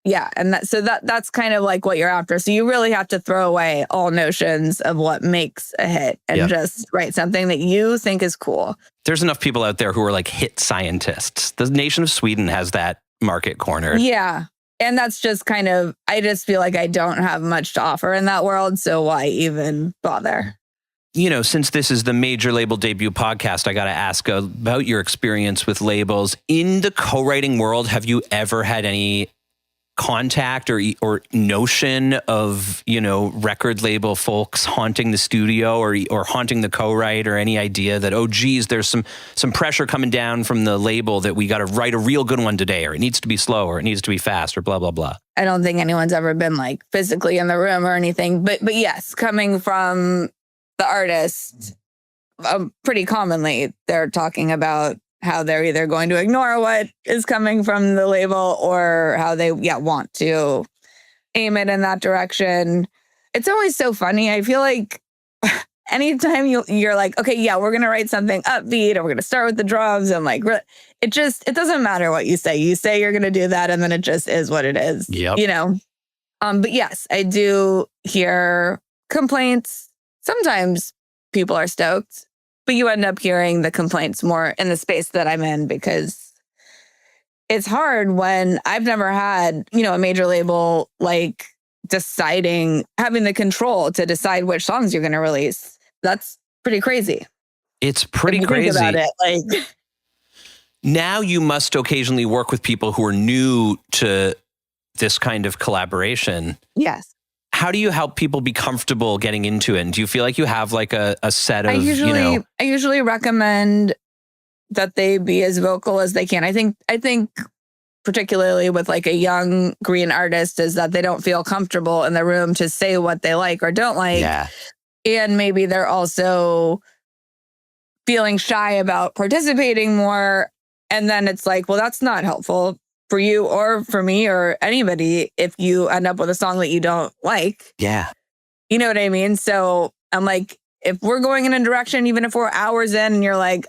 [SPEAKER 1] yeah. And that's kind of like what you're after. So you really have to throw away all notions of what makes a hit and just write something that you think is cool. There's enough people out there who are like hit scientists. The nation of Sweden has that market cornered. Yeah. And that's just kind of, I just feel like I don't have much to offer in that world. So why even bother? You know, since this is the Major Label Debut podcast, I got to ask about your experience with labels. In the co-writing world, have you ever had any contact or notion of, you know, record label folks haunting the studio or haunting the co-write, or any idea that, oh, geez, there's some pressure coming down from the label that we got to write a real good one today, or it needs to be slow, or it needs to be fast, or blah, blah, blah? I don't think anyone's ever been like physically in the room or anything. But yes, coming from the artist, pretty commonly, they're talking about how they're either going to ignore what is coming from the label or how they want to aim it in that direction. It's always so funny. I feel like anytime you're like, okay, we're going to write something upbeat, and we're going to start with the drums, and like, it doesn't matter what you say. You say you're going to do that, and then it just is what it is. Yep. You know? But yes, I do hear complaints. Sometimes people are stoked, but you end up hearing the complaints more in the space that I'm in, because it's hard when I've never had, you know, a major label like having the control to decide which songs you're going to release. That's pretty crazy. It's pretty crazy. Think about it, like. Now you must occasionally work with people who are new to this kind of collaboration.
[SPEAKER 2] Yes.
[SPEAKER 1] How do you help people be comfortable getting into it? And do you feel like you have like a set of,
[SPEAKER 2] I usually recommend that they be as vocal as they can. I think particularly with like a young green artist is that they don't feel comfortable in the room to say what they like or don't like.
[SPEAKER 1] Yeah.
[SPEAKER 2] And maybe they're also feeling shy about participating more. And then it's like, well, that's not helpful for you or for me or anybody if you end up with a song that you don't like.
[SPEAKER 1] Yeah.
[SPEAKER 2] You know what I mean? So I'm like, if we're going in a direction, even if we're hours in and you're like,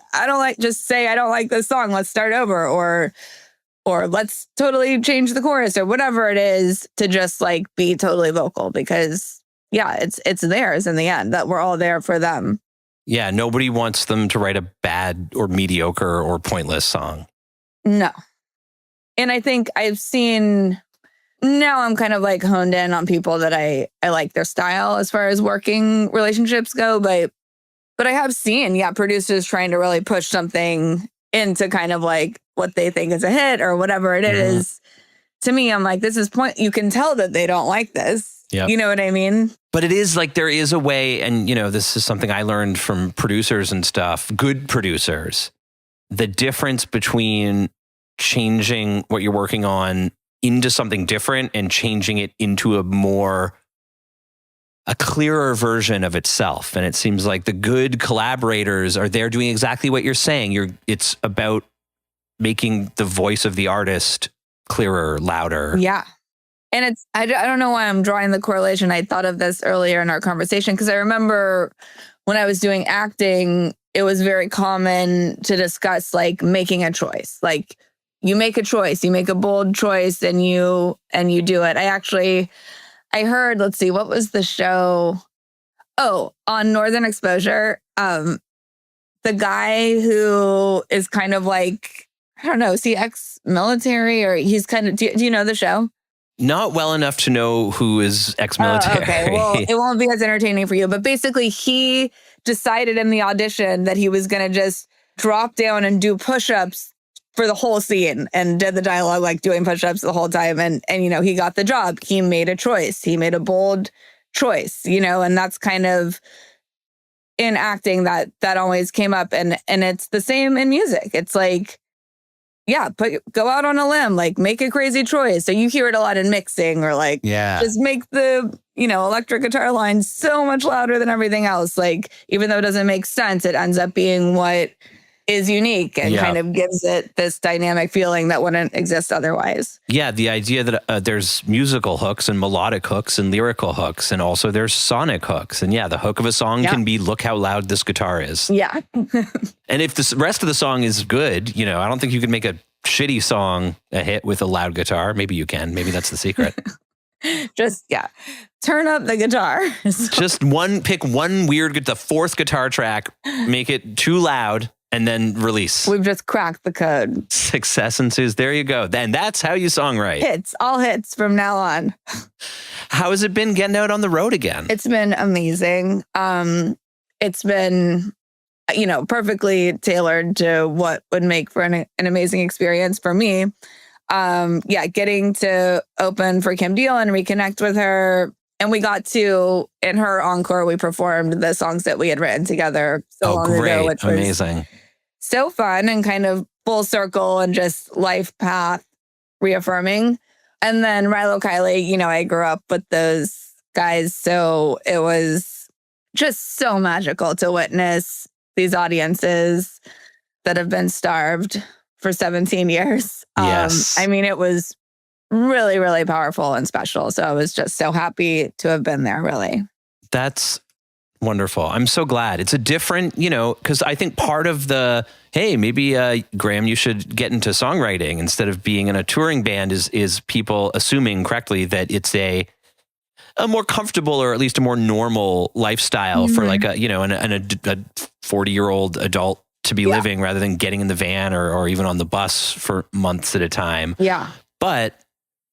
[SPEAKER 2] just say, I don't like this song, let's start over. Or let's totally change the chorus or whatever it is, to just like be totally vocal, because it's theirs in the end, that we're all there for them.
[SPEAKER 1] Yeah. Nobody wants them to write a bad or mediocre or pointless song.
[SPEAKER 2] No. And I think I've seen, now I'm kind of like honed in on people that I like their style as far as working relationships go. But I have seen, producers trying to really push something into kind of like what they think is a hit or whatever it is. To me, I'm like, this is you can tell that they don't like this.
[SPEAKER 1] Yep.
[SPEAKER 2] You know what I mean?
[SPEAKER 1] But it is like, there is a way, and this is something I learned from producers and stuff, good producers, the difference between changing what you're working on into something different and changing it into a clearer version of itself. And it seems like the good collaborators are there doing exactly what you're saying. It's about making the voice of the artist clearer, louder.
[SPEAKER 2] Yeah. And I don't know why I'm drawing the correlation. I thought of this earlier in our conversation, because I remember when I was doing acting, it was very common to discuss like making a choice. Like, you make a choice, you make a bold choice, and you do it. I heard, let's see, what was the show? Oh, on Northern Exposure, the guy who is kind of like, I don't know, is he ex-military or he's kind of, do you know the show?
[SPEAKER 1] Not well enough to know who is ex-military.
[SPEAKER 2] Okay, well, it won't be as entertaining for you. But basically, he decided in the audition that he was going to just drop down and do push-ups for the whole scene, and did the dialogue like doing push-ups the whole time. And he got the job. He made a choice. He made a bold choice, and that's kind of in acting that always came up. And it's the same in music. It's like, go out on a limb, like make a crazy choice. So you hear it a lot in mixing, or like, just make the, electric guitar line so much louder than everything else. Like, even though it doesn't make sense, it ends up being what is unique and kind of gives it this dynamic feeling that wouldn't exist otherwise. Yeah,
[SPEAKER 1] the idea that there's musical hooks and melodic hooks and lyrical hooks, and also there's sonic hooks. And the hook of a song can be, look how loud this guitar is.
[SPEAKER 2] Yeah.
[SPEAKER 1] And if the rest of the song is good, I don't think you can make a shitty song a hit with a loud guitar. Maybe you can. Maybe that's the secret.
[SPEAKER 2] Just, turn up the guitar.
[SPEAKER 1] Just pick one weird, the fourth guitar track, make it too loud, and then release.
[SPEAKER 2] We've just cracked the code.
[SPEAKER 1] Success ensues. There you go. And that's how you songwrite.
[SPEAKER 2] All hits from now on.
[SPEAKER 1] How has it been getting out on the road again?
[SPEAKER 2] It's been amazing. It's been, perfectly tailored to what would make for an amazing experience for me. Getting to open for Kim Deal and reconnect with her. And we got to, in her encore, we performed the songs that we had written together so long ago, which was
[SPEAKER 1] amazing.
[SPEAKER 2] So fun and kind of full circle and just life path reaffirming. And then Rilo Kiley, I grew up with those guys. So it was just so magical to witness these audiences that have been starved for 17 years.
[SPEAKER 1] Yes.
[SPEAKER 2] It was really, really powerful and special. So I was just so happy to have been there, really.
[SPEAKER 1] That's wonderful. I'm so glad. It's a different, because I think part of hey, maybe Graham, you should get into songwriting instead of being in a touring band is people assuming correctly that it's a more comfortable, or at least a more normal lifestyle for like a 40-year-old adult to be living, rather than getting in the van or even on the bus for months at a time.
[SPEAKER 2] Yeah.
[SPEAKER 1] But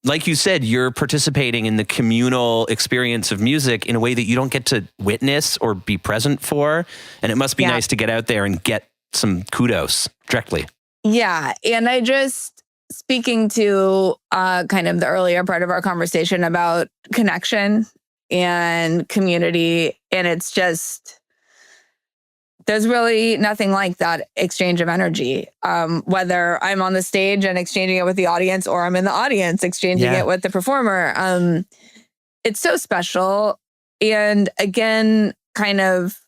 [SPEAKER 1] like you said, you're participating in the communal experience of music in a way that you don't get to witness or be present for. And it must be nice to get out there and get some kudos directly.
[SPEAKER 2] Yeah. And I just, speaking to kind of the earlier part of our conversation about connection and community, and it's just, there's really nothing like that exchange of energy. Whether I'm on the stage and exchanging it with the audience, or I'm in the audience exchanging it with the performer. It's so special. And again, kind of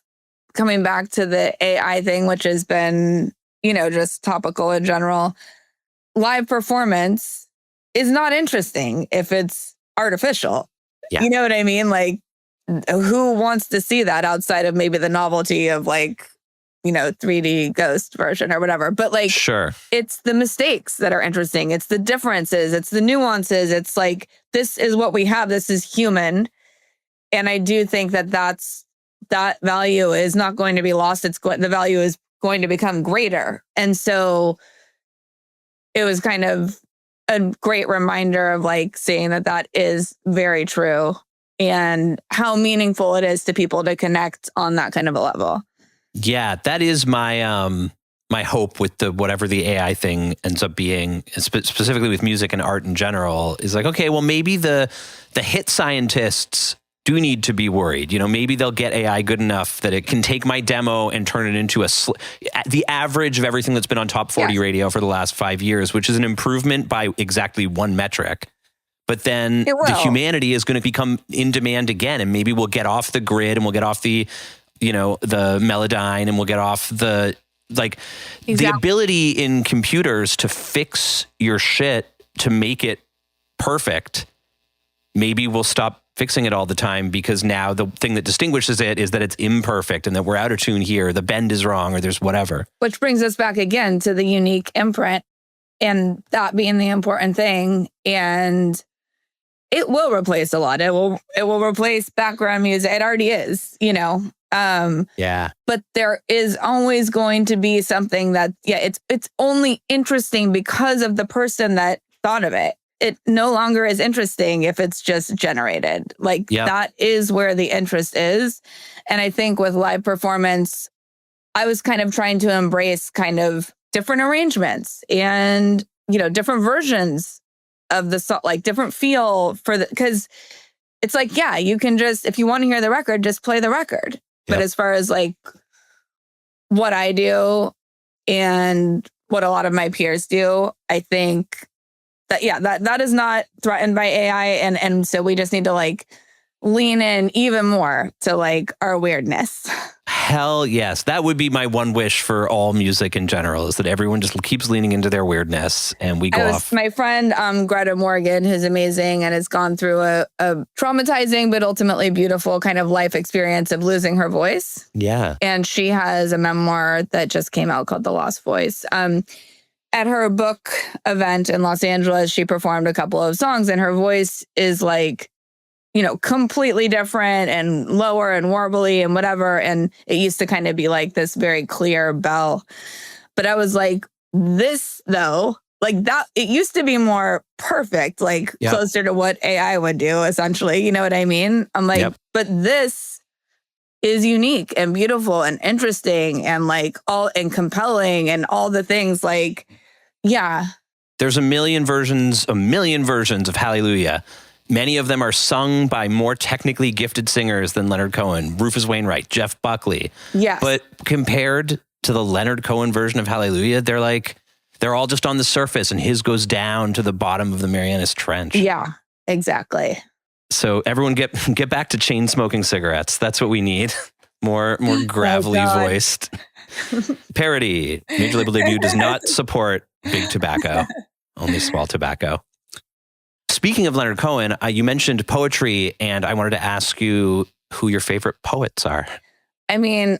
[SPEAKER 2] coming back to the AI thing, which has been, just topical in general, live performance is not interesting if it's artificial.
[SPEAKER 1] Yeah.
[SPEAKER 2] You know what I mean? Like, who wants to see that outside of maybe the novelty of 3D ghost version or whatever? But
[SPEAKER 1] sure,
[SPEAKER 2] it's the mistakes that are interesting. It's the differences. It's the nuances. It's like, this is what we have. This is human. And I do think that value is not going to be lost. The value is going to become greater. And so it was kind of a great reminder of seeing that is very true, and how meaningful it is to people to connect on that kind of a level.
[SPEAKER 1] Yeah, that is my my hope with whatever the AI thing ends up being, specifically with music and art in general, is okay, well, maybe the hit scientists do need to be worried. Maybe they'll get AI good enough that it can take my demo and turn it into the average of everything that's been on top 40 radio for the last 5 years, which is an improvement by exactly one metric. But then the humanity is going to become in demand again. And maybe we'll get off the grid, and we'll get off the Melodyne, and we'll get off the ability in computers to fix your shit, to make it perfect. Maybe we'll stop fixing it all the time, because now the thing that distinguishes it is that it's imperfect, and that we're out of tune here, the bend is wrong, or there's whatever. Which
[SPEAKER 2] brings us back again to the unique imprint, and that being the important thing. And it will replace a lot. It will replace background music. It already is, But there is always going to be something that, it's only interesting because of the person that thought of it. It no longer is interesting if it's just generated. That is where the interest is. And I think with live performance, I was kind of trying to embrace kind of different arrangements and, different versions of the song, different feel because it's you can just, if you want to hear the record, just play the record. Yep. But as far as what I do and what a lot of my peers do, I think that is not threatened by AI. And so we just need to lean in even more to our weirdness.
[SPEAKER 1] Hell yes. That would be my one wish for all music in general, is that everyone just keeps leaning into their weirdness, and we go off.
[SPEAKER 2] My friend, Greta Morgan, who's amazing and has gone through a traumatizing but ultimately beautiful kind of life experience of losing her voice.
[SPEAKER 1] Yeah.
[SPEAKER 2] And she has a memoir that just came out called The Lost Voice. At her book event in Los Angeles, she performed a couple of songs, and her voice is completely different and lower and warbly and whatever. And it used to kind of be this very clear bell. But I was this though, that, it used to be more perfect, closer to what AI would do, essentially. You know what I mean? I'm but this is unique and beautiful and interesting and all and compelling and all the things
[SPEAKER 1] There's a million versions of Hallelujah. Many of them are sung by more technically gifted singers than Leonard Cohen, Rufus Wainwright, Jeff Buckley.
[SPEAKER 2] Yes.
[SPEAKER 1] But compared to the Leonard Cohen version of Hallelujah, they're all just on the surface, and his goes down to the bottom of the Marianas Trench.
[SPEAKER 2] Yeah, exactly.
[SPEAKER 1] So everyone get back to chain smoking cigarettes. That's what we need. More gravelly voiced. Parody. Major label debut does not support big tobacco, only small tobacco. Speaking of Leonard Cohen, you mentioned poetry, and I wanted to ask you who your favorite poets are.
[SPEAKER 2] I mean,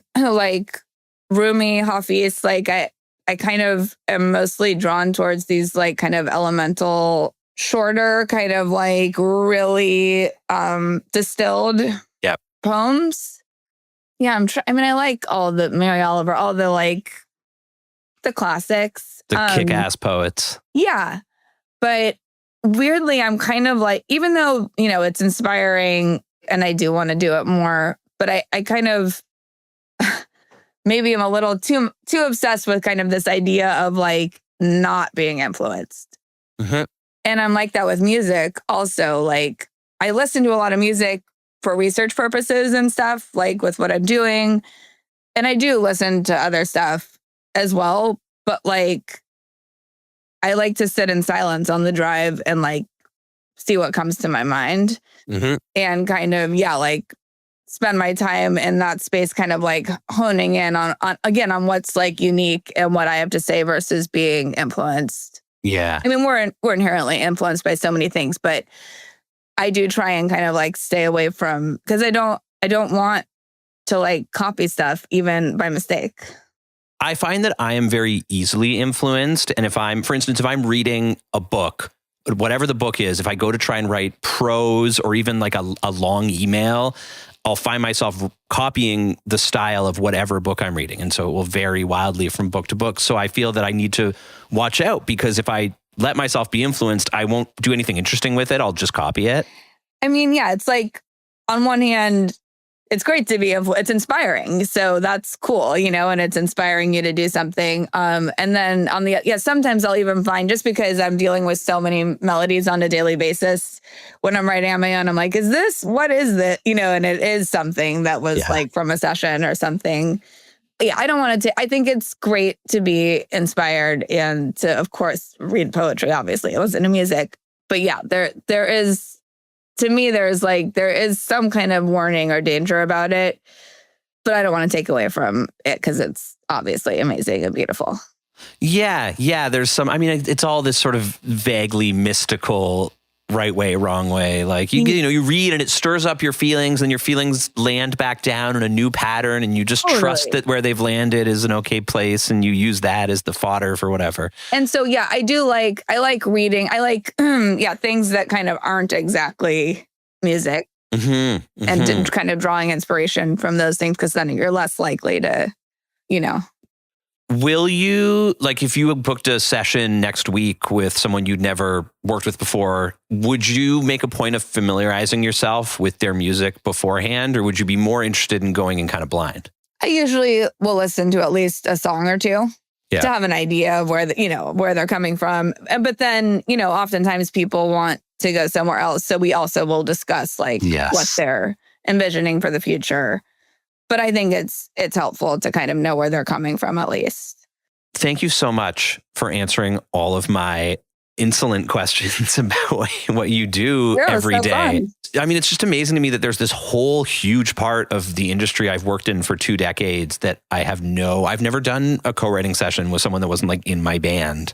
[SPEAKER 2] Rumi, Hafiz, I kind of am mostly drawn towards these kind of elemental, shorter, kind of really distilled poems. Yeah, I like all the Mary Oliver, all the the classics.
[SPEAKER 1] The kick-ass poets.
[SPEAKER 2] Yeah. But weirdly, I'm kind of even though, it's inspiring and I do want to do it more, but I kind of maybe I'm a little too obsessed with kind of this idea of not being influenced.
[SPEAKER 1] Mm-hmm.
[SPEAKER 2] And I'm like that with music also. Like, I listen to a lot of music for research purposes and stuff, like with what I'm doing. And I do listen to other stuff as well. But like, I like to sit in silence on the drive and like see what comes to my mind and kind of, like spend my time in that space, kind of like honing in on what's like unique and what I have to say versus being influenced.
[SPEAKER 1] Yeah.
[SPEAKER 2] I mean, we're inherently influenced by so many things, but I do try and kind of like stay away from, because I don't want to like copy stuff even by mistake.
[SPEAKER 1] I find that I am very easily influenced. And for instance, if I'm reading a book, whatever the book is, if I go to try and write prose or even like a long email, I'll find myself copying the style of whatever book I'm reading. And so it will vary wildly from book to book. So I feel that I need to watch out, because if I let myself be influenced, I won't do anything interesting with it. I'll just copy it.
[SPEAKER 2] I mean, yeah, it's like on one hand, it's great to be, it's inspiring. So that's cool, and it's inspiring you to do something. And then sometimes I'll even find, just because I'm dealing with so many melodies on a daily basis, when I'm writing on my own, I'm like, what is this? And it is something that was like from a session or something. Yeah, I don't want to, I think it's great to be inspired and to, of course, read poetry. Obviously, I listen to music. But yeah, there is, to me, there is some kind of warning or danger about it, but I don't want to take away from it because it's obviously amazing and beautiful.
[SPEAKER 1] Yeah. There's some, I mean, it's all this sort of vaguely mystical right way, wrong way. Like, you read and it stirs up your feelings, and your feelings land back down in a new pattern, and you just trust that where they've landed is an okay place, and you use that as the fodder for whatever.
[SPEAKER 2] And so, yeah, I like reading. I like, things that kind of aren't exactly music and kind of drawing inspiration from those things, because then you're less likely to,
[SPEAKER 1] Will you, like, if you booked a session next week with someone you'd never worked with before, would you make a point of familiarizing yourself with their music beforehand, or would you be more interested in going in kind of blind?
[SPEAKER 2] I usually will listen to at least a song or two to have an idea of where they're coming from. But then, oftentimes people want to go somewhere else. So we also will discuss what they're envisioning for the future. But I think it's helpful to kind of know where they're coming from, at least.
[SPEAKER 1] Thank you so much for answering all of my insolent questions about what you do every day. Fun. I mean, it's just amazing to me that there's this whole huge part of the industry I've worked in for 2 decades that I've never done a co-writing session with someone that wasn't like in my band.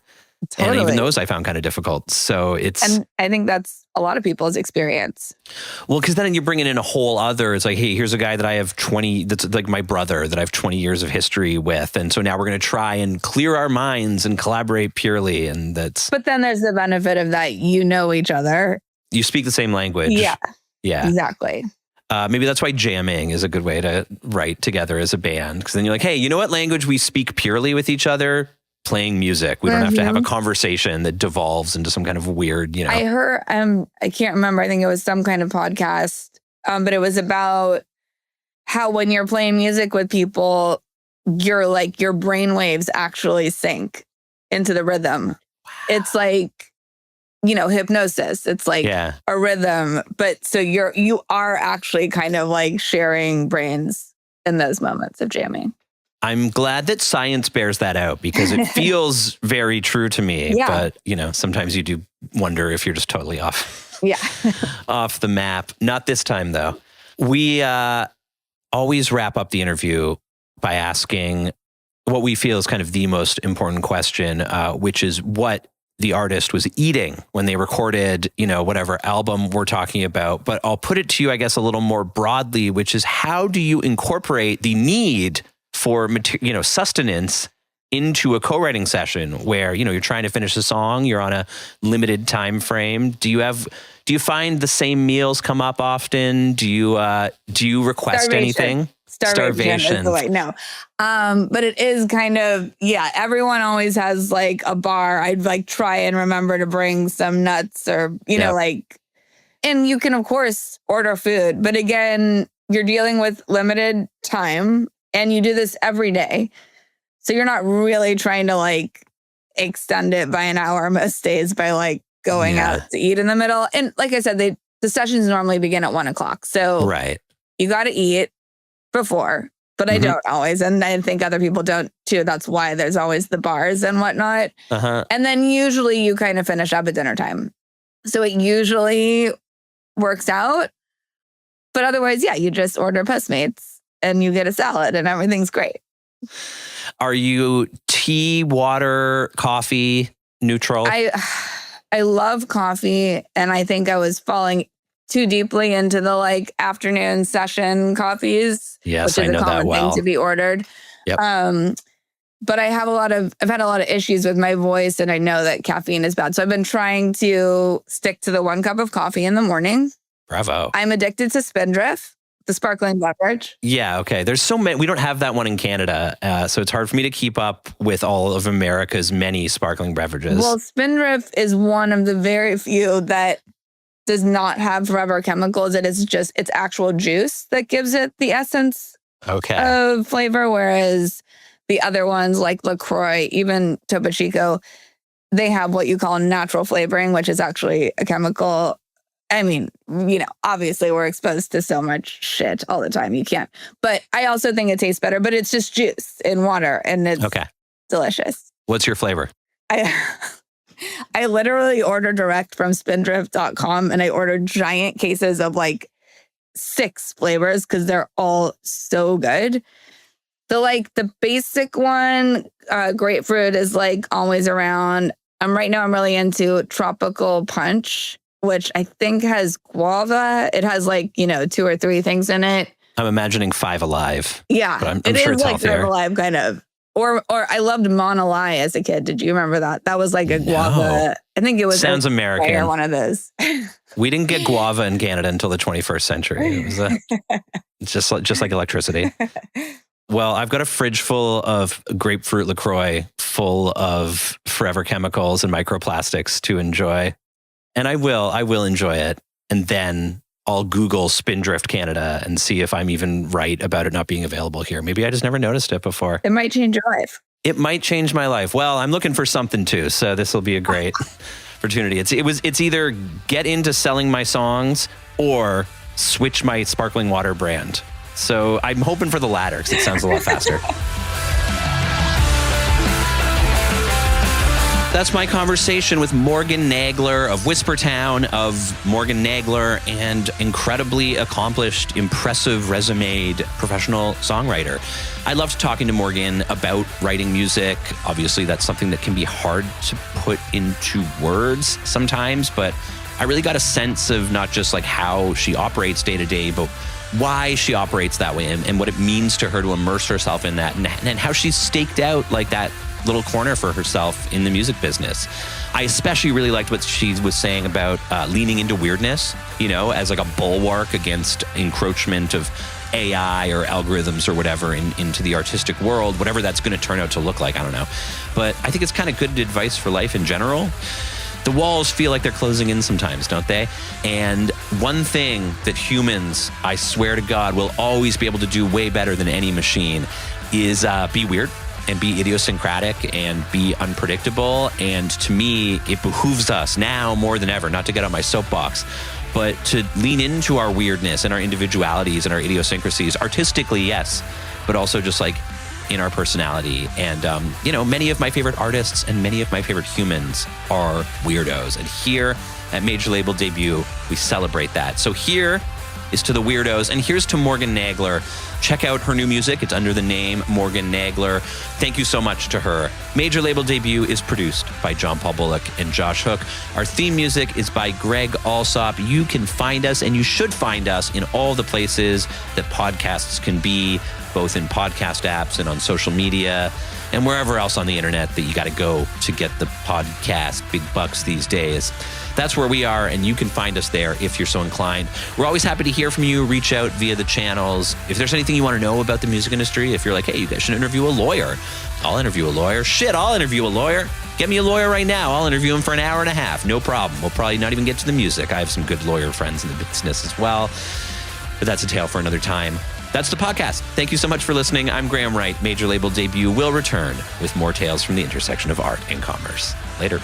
[SPEAKER 1] Totally. And even those I found kind of difficult. So and
[SPEAKER 2] I think that's a lot of people's experience.
[SPEAKER 1] Well, because then you're bringing in a whole other, it's like, hey, here's a guy that I have that's like my brother that I have 20 years of history with. And so now we're going to try and clear our minds and collaborate purely. And
[SPEAKER 2] but then there's the benefit of that, each other.
[SPEAKER 1] You speak the same language.
[SPEAKER 2] Yeah.
[SPEAKER 1] Yeah.
[SPEAKER 2] Exactly.
[SPEAKER 1] Maybe that's why jamming is a good way to write together as a band. Because then you're like, hey, you know what language we speak purely with each other? Playing music. We don't have to have a conversation that devolves into some kind of weird,
[SPEAKER 2] I heard, I can't remember. I think it was some kind of podcast, but it was about how when you're playing music with people, your brain waves actually sync into the rhythm. Wow. It's like, hypnosis. It's like a rhythm, but so you are actually kind of like sharing brains in those moments of jamming.
[SPEAKER 1] I'm glad that science bears that out, because it feels very true to me. Yeah. But, sometimes you do wonder if you're just totally off.
[SPEAKER 2] Yeah.
[SPEAKER 1] Off the map. Not this time, though. We always wrap up the interview by asking what we feel is kind of the most important question, which is what the artist was eating when they recorded, whatever album we're talking about. But I'll put it to you, I guess, a little more broadly, which is, how do you incorporate the need for sustenance into a co-writing session where, you're trying to finish a song, you're on a limited time frame? Do you find the same meals come up often? Do you request anything?
[SPEAKER 2] Starvation is the way. No. But it is kind of, everyone always has like a bar. I'd like try and remember to bring some nuts or, and you can of course order food, but again, you're dealing with limited time. And you do this every day. So you're not really trying to extend it by an hour most days by like going out to eat in the middle. And like I said, the sessions normally begin at 1:00. So you got to eat before, but I don't always. And I think other people don't too. That's why there's always the bars and whatnot. And then usually you kind of finish up at dinner time. So it usually works out. But otherwise, you just order Postmates and you get a salad and everything's great.
[SPEAKER 1] Are you tea, water, coffee, neutral?
[SPEAKER 2] I love coffee, and I think I was falling too deeply into the like afternoon session coffees.
[SPEAKER 1] Yes,
[SPEAKER 2] which is
[SPEAKER 1] I know
[SPEAKER 2] a common
[SPEAKER 1] that well.
[SPEAKER 2] thing to be ordered.
[SPEAKER 1] Yep.
[SPEAKER 2] But I've had a lot of issues with my voice, and I know that caffeine is bad. So I've been trying to stick to the 1 cup of coffee in the morning.
[SPEAKER 1] Bravo.
[SPEAKER 2] I'm addicted to Spindrift, the sparkling beverage.
[SPEAKER 1] Yeah, okay. There's so many. We don't have that one in Canada, so it's hard for me to keep up with all of America's many sparkling beverages.
[SPEAKER 2] Well, Spindrift is one of the very few that does not have forever chemicals. It's actual juice that gives it the essence of flavor, whereas the other ones like LaCroix, even Topo Chico, they have what you call natural flavoring, which is actually a chemical. I mean, obviously we're exposed to so much shit all the time. You can't. But I also think it tastes better, but it's just juice in water and it's delicious.
[SPEAKER 1] What's your flavor?
[SPEAKER 2] I literally order direct from spindrift.com and I ordered giant cases of like 6 flavors because they're all so good. The basic one, grapefruit is like always around. Right now I'm really into tropical punch, which I think has guava. It has 2 or 3 things in it.
[SPEAKER 1] I'm imagining 5 Alive.
[SPEAKER 2] Yeah,
[SPEAKER 1] but I'm sure it's
[SPEAKER 2] like
[SPEAKER 1] healthier.
[SPEAKER 2] 5 Alive kind of. Or I loved Monalai as a kid. Did you remember that? That was like a guava. I think it was.
[SPEAKER 1] Sounds American.
[SPEAKER 2] One of those.
[SPEAKER 1] We didn't get guava in Canada until the 21st century. It was just like electricity. Well, I've got a fridge full of grapefruit LaCroix, full of forever chemicals and microplastics to enjoy. And I will enjoy it. And then I'll Google Spindrift Canada and see if I'm even right about it not being available here. Maybe I just never noticed it before.
[SPEAKER 2] It might change your life.
[SPEAKER 1] It might change my life. Well, I'm looking for something too, so this will be a great opportunity. It's either get into selling my songs or switch my sparkling water brand. So I'm hoping for the latter because it sounds a lot faster. That's my conversation with Morgan Nagler of Whispertown, of Morgan Nagler, and incredibly accomplished, impressive resumed professional songwriter. I loved talking to Morgan about writing music. Obviously, that's something that can be hard to put into words sometimes, but I really got a sense of not just like how she operates day to day, but why she operates that way and what it means to her to immerse herself in that and how she's staked out like that little corner for herself in the music business. I especially really liked what she was saying about leaning into weirdness, as like a bulwark against encroachment of AI or algorithms or whatever into the artistic world, whatever that's going to turn out to look like. I don't know. But I think it's kind of good advice for life in general. The walls feel like they're closing in sometimes, don't they? And one thing that humans, I swear to God, will always be able to do way better than any machine is be weird and be idiosyncratic and be unpredictable. And to me, it behooves us now more than ever, not to get on my soapbox, but to lean into our weirdness and our individualities and our idiosyncrasies, artistically, yes, but also just like in our personality. And, many of my favorite artists and many of my favorite humans are weirdos. And here at Major Label Debut, we celebrate that. So here is to the weirdos, and here's to Morgan Nagler. Check out her new music. It's under the name Morgan Nagler. Thank you so much to her. Major Label Debut is produced by John Paul Bullock and Josh Hook. Our theme music is by Greg Alsop. You can find us, and you should find us in all the places that podcasts can be, both in podcast apps and on social media and wherever else on the internet that you got to go to get the podcast big bucks these days. That's where we are, and you can find us there if you're so inclined. We're always happy to hear from you. Reach out via the channels. If there's anything you want to know about the music industry, if you're like, hey, you guys should interview a lawyer, I'll interview a lawyer. Shit, I'll interview a lawyer. Get me a lawyer right now. I'll interview him for an hour and a half. No problem. We'll probably not even get to the music. I have some good lawyer friends in the business as well. but that's a tale for another time. That's the podcast. Thank you so much for listening. I'm Graham Wright. Major Label Debut will return with more tales from the intersection of art and commerce. Later.